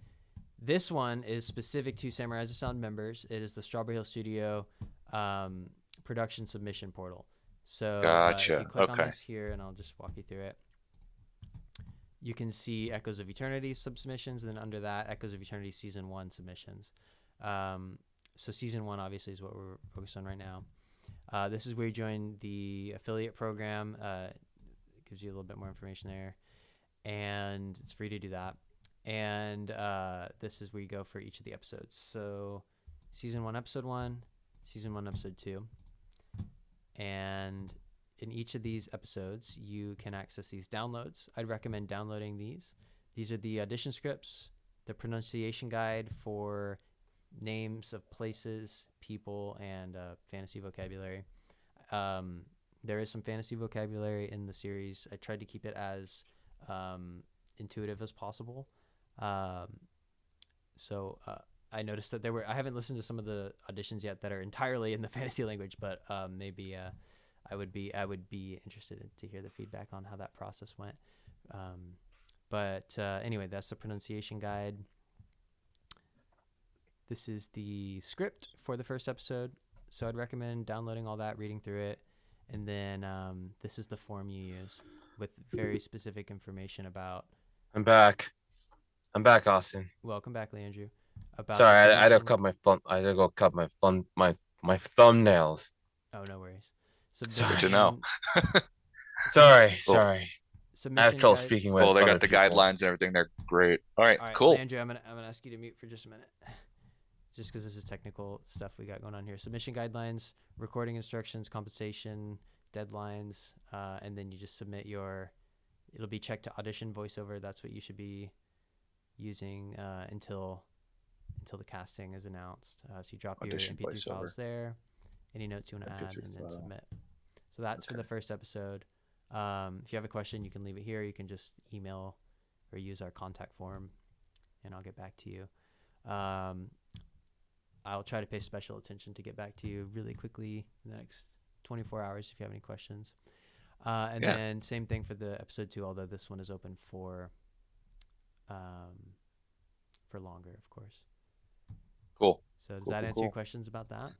This one is specific to Samurai Rise of Sound members. It is the Strawberry Hill Studio production submission portal. So if Gotcha, you click on okay. this here, and I'll just walk you through it, you can see Echoes of Eternity submissions, and then under that, Echoes of Eternity Season 1 submissions. So Season 1 obviously is what we're focused on right now. This is where you join the affiliate program. It gives you a little bit more information there, and it's free to do that. And this is where you go for each of the episodes. So Season 1, Episode 1, Season 1, Episode 2. And in each of these episodes, you can access these downloads. I'd recommend downloading these. These are the audition scripts, the pronunciation guide for names of places, people, and fantasy vocabulary. There is some fantasy vocabulary in the series. I tried to keep it as intuitive as possible. So I noticed that I haven't listened to some of the auditions yet that are entirely in the fantasy language, but maybe I would be interested to hear the feedback on how that process went. But anyway, that's the pronunciation guide. This is the script for the first episode. So I'd recommend downloading all that, reading through it. And then this is the form you use with very specific information about. I'm back, Austin. Welcome back, Leandrew. about Sorry, the I had to submission. cut my fun. I had to go cut my my thumbnails. Oh, no worries. Good to know. Sorry, Cool. sorry. I have Submission trouble guide. speaking with Well, they other got the people. guidelines and everything. They're great. All right, All right, cool. Andrew, I'm gonna ask you to mute for just a minute, just because this is technical stuff we got going on here. Submission guidelines, recording instructions, compensation, deadlines, and then you just submit your. It'll be checked to audition voiceover. That's what you should be using until the casting is announced. So you drop Audition your MP3 voiceover. files there, any notes you want to add, MP3 and then file. submit. So that's for the first episode. If you have a question, you can leave it here. You can just email or use our contact form, and I'll get back to you. I'll try to pay special attention to get back to you really quickly in the next 24 hours if you have any questions. And then same thing for the episode 2, although this one is open for longer, of course. Cool. So does that answer your questions about that?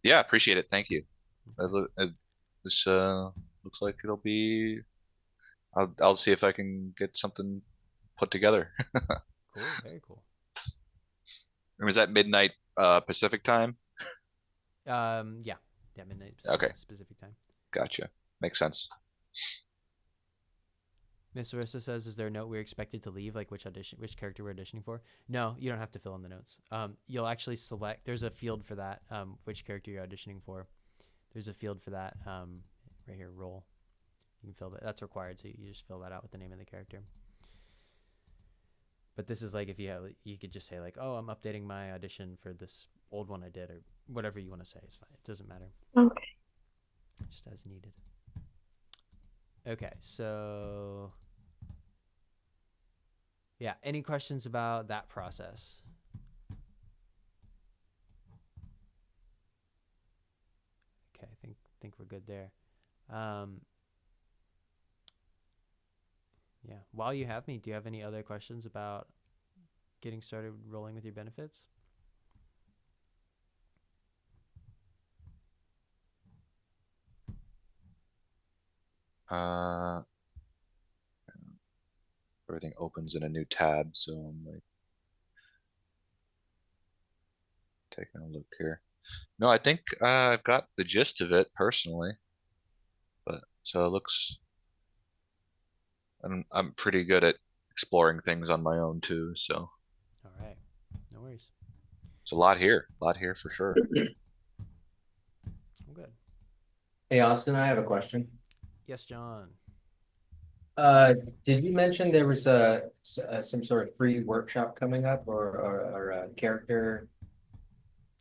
Yeah, appreciate it. Thank you. This looks like it'll be. I'll see if I can get something put together. Cool. Very cool. And was that midnight Pacific time? Yeah, midnight. Okay. Specific time. Gotcha. Makes sense. Miss Arissa says, "Is there a note we're expected to leave, like which character we're auditioning for?" No, you don't have to fill in the notes. You'll actually select. There's a field for that. Which character you're auditioning for. There's a field for that. Right here, role. You can fill that. That's required, so you just fill that out with the name of the character. But this is like if you could just say like, "Oh, I'm updating my audition for this old one I did," or whatever you want to say. It's fine. It doesn't matter. Okay. Just as needed. Okay, so yeah, any questions about that process? Okay, I think we're good there. Yeah, while you have me, do you have any other questions about getting started rolling with your benefits? Everything opens in a new tab, so I'm like taking a look here. No, I think I've got the gist of it personally, but so it looks. I'm pretty good at exploring things on my own too, so. All right, no worries. There's a lot here for sure. I'm good. Hey, Austin, I have a question. Yes, John. Did you mention there was some sort of free workshop coming up or a character?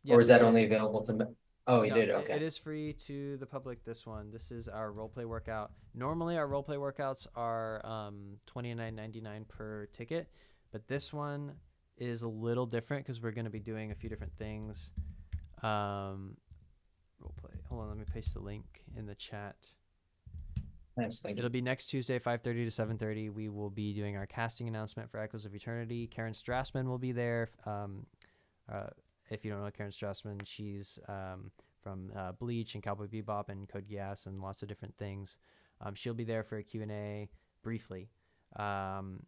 Yes, or is that it- only available to? Oh, you No, did. Okay. It is free to the public. This one. This is our roleplay workout. Normally, our roleplay workouts are $29.99 per ticket, but this one is a little different because we're going to be doing a few different things. Roleplay. Hold on, let me paste the link in the chat. Nice, thank you. It'll be next Tuesday, 5:30 to 7:30. We will be doing our casting announcement for Echoes of Eternity. Karen Strassman will be there. If you don't know Karen Strassman, she's from Bleach and Cowboy Bebop and Code Geass and lots of different things. She'll be there for a Q&A briefly and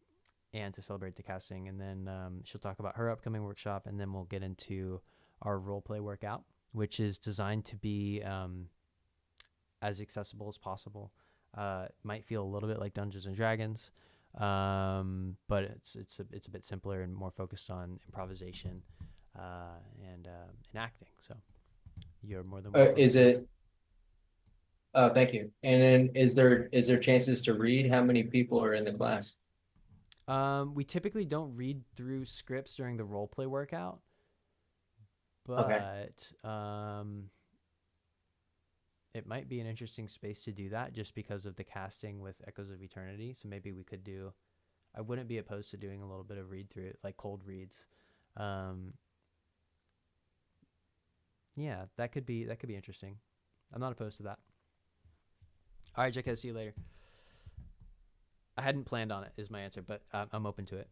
to celebrate the casting. And then she'll talk about her upcoming workshop, and then we'll get into our roleplay workout, which is designed to be as accessible as possible. Might feel a little bit like Dungeons and Dragons, but it's a bit simpler and more focused on improvisation and acting. So you're more than welcome. Is it? Thank you. And then is there chances to read? How many people are in the class? We typically don't read through scripts during the role play workout, but it might be an interesting space to do that just because of the casting with Echoes of Eternity. So maybe we could do. I wouldn't be opposed to doing a little bit of read through it, like cold reads. Yeah, that could be interesting. I'm not opposed to that. All right, JK, see you later. I hadn't planned on it, is my answer, but I'm open to it.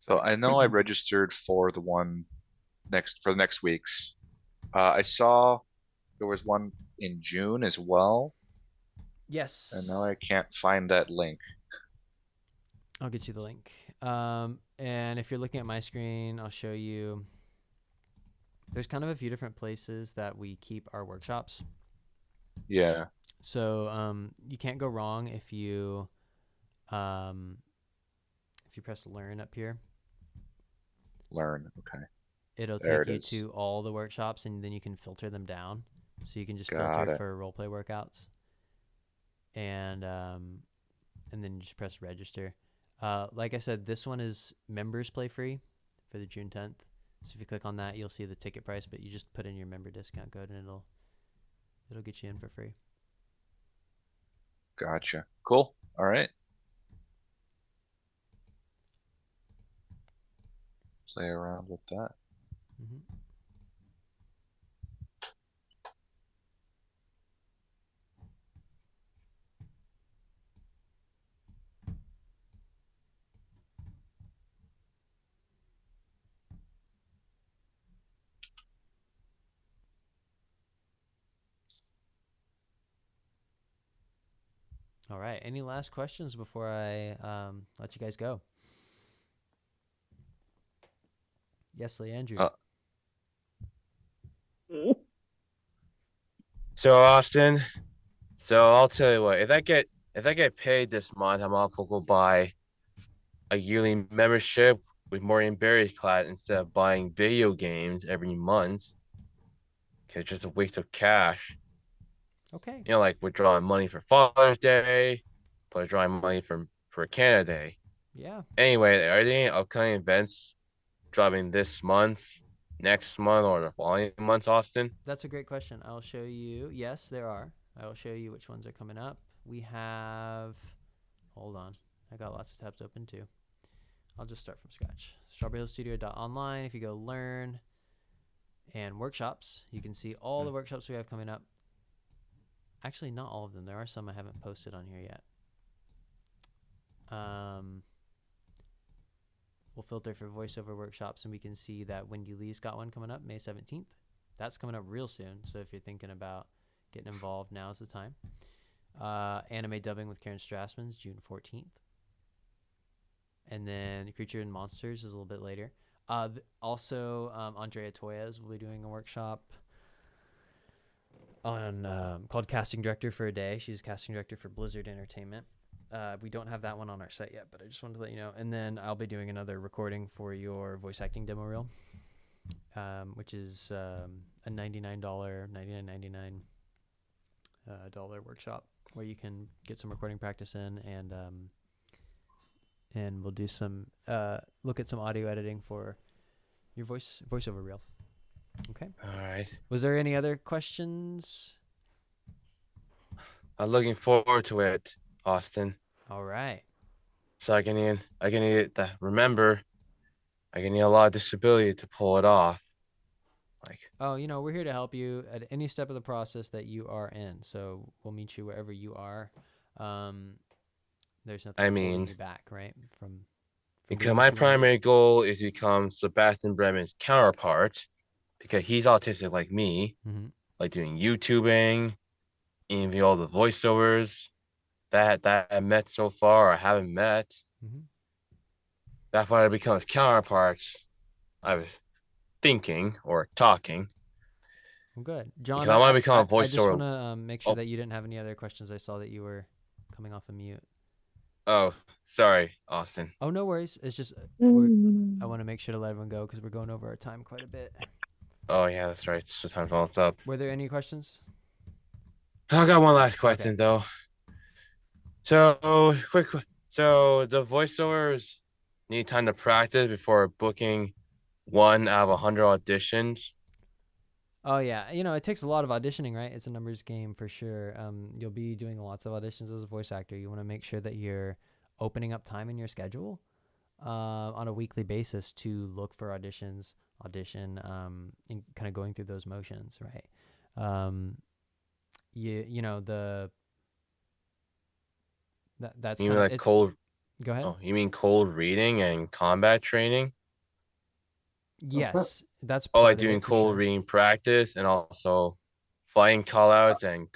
So I know I registered for the one for the next week's. I saw there was one in June as well. Yes. And now I can't find that link. I'll get you the link. And if you're looking at my screen, I'll show you. There's kind of a few different places that we keep our workshops. Yeah. So you can't go wrong if you press learn up here. Learn. Okay. It'll There take it you is. to all the workshops, and then you can filter them down. So you can just Got filter it. for roleplay workouts, and then you just press register. Like I said, this one is members play free for the June 10th. So if you click on that, you'll see the ticket price, but you just put in your member discount code, and it'll get you in for free. Gotcha. Cool. All right. Play around with that. Mm-hmm. All right. Any last questions before I let you guys go? Yes, Leandrew. So Austin, I'll tell you what. If I get paid this month, I'm also gonna buy a yearly membership with Maureen Berry's class instead of buying video games every month. Cause it's just a waste of cash. Okay. You know, like withdrawing money for Father's Day, withdrawing money for Canada Day. Yeah. Anyway, are there any upcoming events dropping this month, next month, or the following months, Austin? That's a great question. I'll show you. Yes, there are. I will show you which ones are coming up. We have. Hold on. I got lots of tabs open too. I'll just start from scratch. StrawberryHillStudio.online. If you go learn and workshops, you can see all the workshops we have coming up. Actually, not all of them. There are some I haven't posted on here yet. We'll filter for voiceover workshops, and we can see that Wendy Lee's got one coming up May 17th. That's coming up real soon. So if you're thinking about getting involved, now is the time. Anime dubbing with Karen Strassman's June 14th. And then Creature and Monsters is a little bit later. Also, Andrea Toyes will be doing a workshop on called Casting Director for a Day. She's casting director for Blizzard Entertainment. We don't have that one on our site yet, but I just wanted to let you know. And then I'll be doing another recording for your voice acting demo reel, which is a $99.99 workshop where you can get some recording practice in, and we'll do some look at some audio editing for your voiceover reel. Okay. All right. Was there any other questions? I'm looking forward to it, Austin. All right. So I can need remember, I can need a lot of disability to pull it off. Like, oh, we're here to help you at any step of the process that you are in. So we'll meet you wherever you are. There's nothing holding you back, right? From because my primary goal is to become Sebastian Bremen's counterpart, because he's autistic like me, like doing YouTubing, even all the voiceovers that I met so far or haven't met. That's why I become his counterpart. I was thinking or talking. Well, good, John. Because I want to become a voiceover. I just want to make sure that you didn't have any other questions. I saw that you were coming off of mute. Oh, sorry, Austin. Oh, no worries. It's just I want to make sure to let everyone go because we're going over our time quite a bit. Oh yeah, that's right. So time's almost up. Were there any questions? I got one last question though. So quick. So the voiceovers need time to practice before booking 1 out of 100 auditions. Oh yeah, it takes a lot of auditioning, right? It's a numbers game for sure. You'll be doing lots of auditions as a voice actor. You want to make sure that you're opening up time in your schedule on a weekly basis to look for auditions, audition, and kind of going through those motions, right? That's you mean like cold. Go ahead. Oh, you mean cold reading and combat training? Yes, that's like doing cold reading practice and also flying callouts and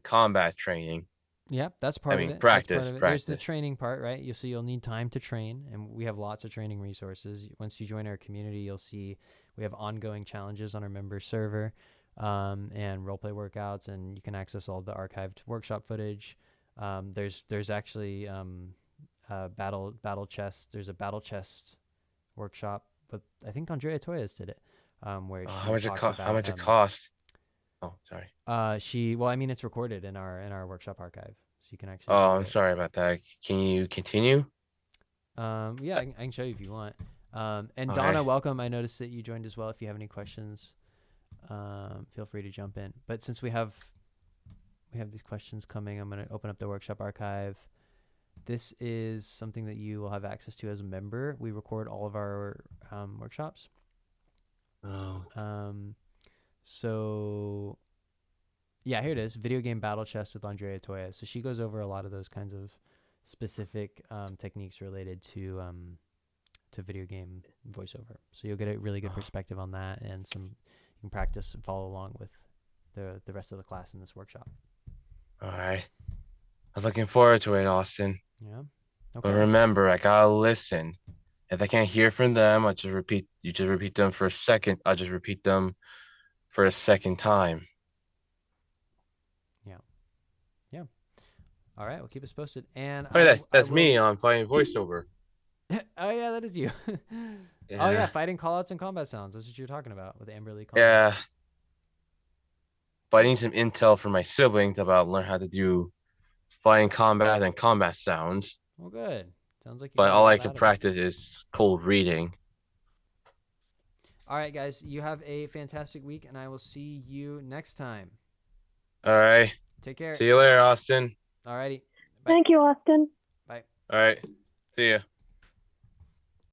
combat training. Yep, that's part of it. Practice, That's part of it. There's the practice. training part, right? You'll need time to train, and we have lots of training resources. Once you join our community, you'll see we have ongoing challenges on our member server, and roleplay workouts, and you can access all the archived workshop footage. There's actually battle chest. There's a battle chest workshop, but I think Andrea Toyas did it. Where she How much it talks cost? How about, much it cost? Oh, sorry. well, I mean, it's recorded in our workshop archive, so you can actually. Oh, view I'm it. sorry about that. Can you continue? Yeah, I can show you if you want. And Okay. Donna, welcome. I noticed that you joined as well. If you have any questions, feel free to jump in. But since we have these questions coming, I'm going to open up the workshop archive. This is something that you will have access to as a member. We record all of our workshops. Oh. So yeah, here it is. Video game battle chest with Andrea Toya. So she goes over a lot of those kinds of specific techniques related to video game voiceover. So you'll get a really good perspective on that, and you can practice and follow along with the rest of the class in this workshop. All right. I'm looking forward to it, Austin. Yeah. But remember, I gotta listen. If I can't hear from them, you just repeat them for a second. I'll just repeat them for a second time. Yeah. All right. We'll keep us posted. And Hey, that's me on Fighting Voiceover. Oh yeah, that is you. Yeah. Oh yeah, fighting callouts and combat sounds. That's what you were talking about with Amber Lee. Yeah. But I need some intel from my siblings about learn how to do fighting combat and combat sounds. Well, good. Sounds like. But all I can practice is cold reading. All right, guys. You have a fantastic week, and I will see you next time. All right. Take care. See you later, Austin. All righty. Thank you, Austin. Bye. All right. See ya.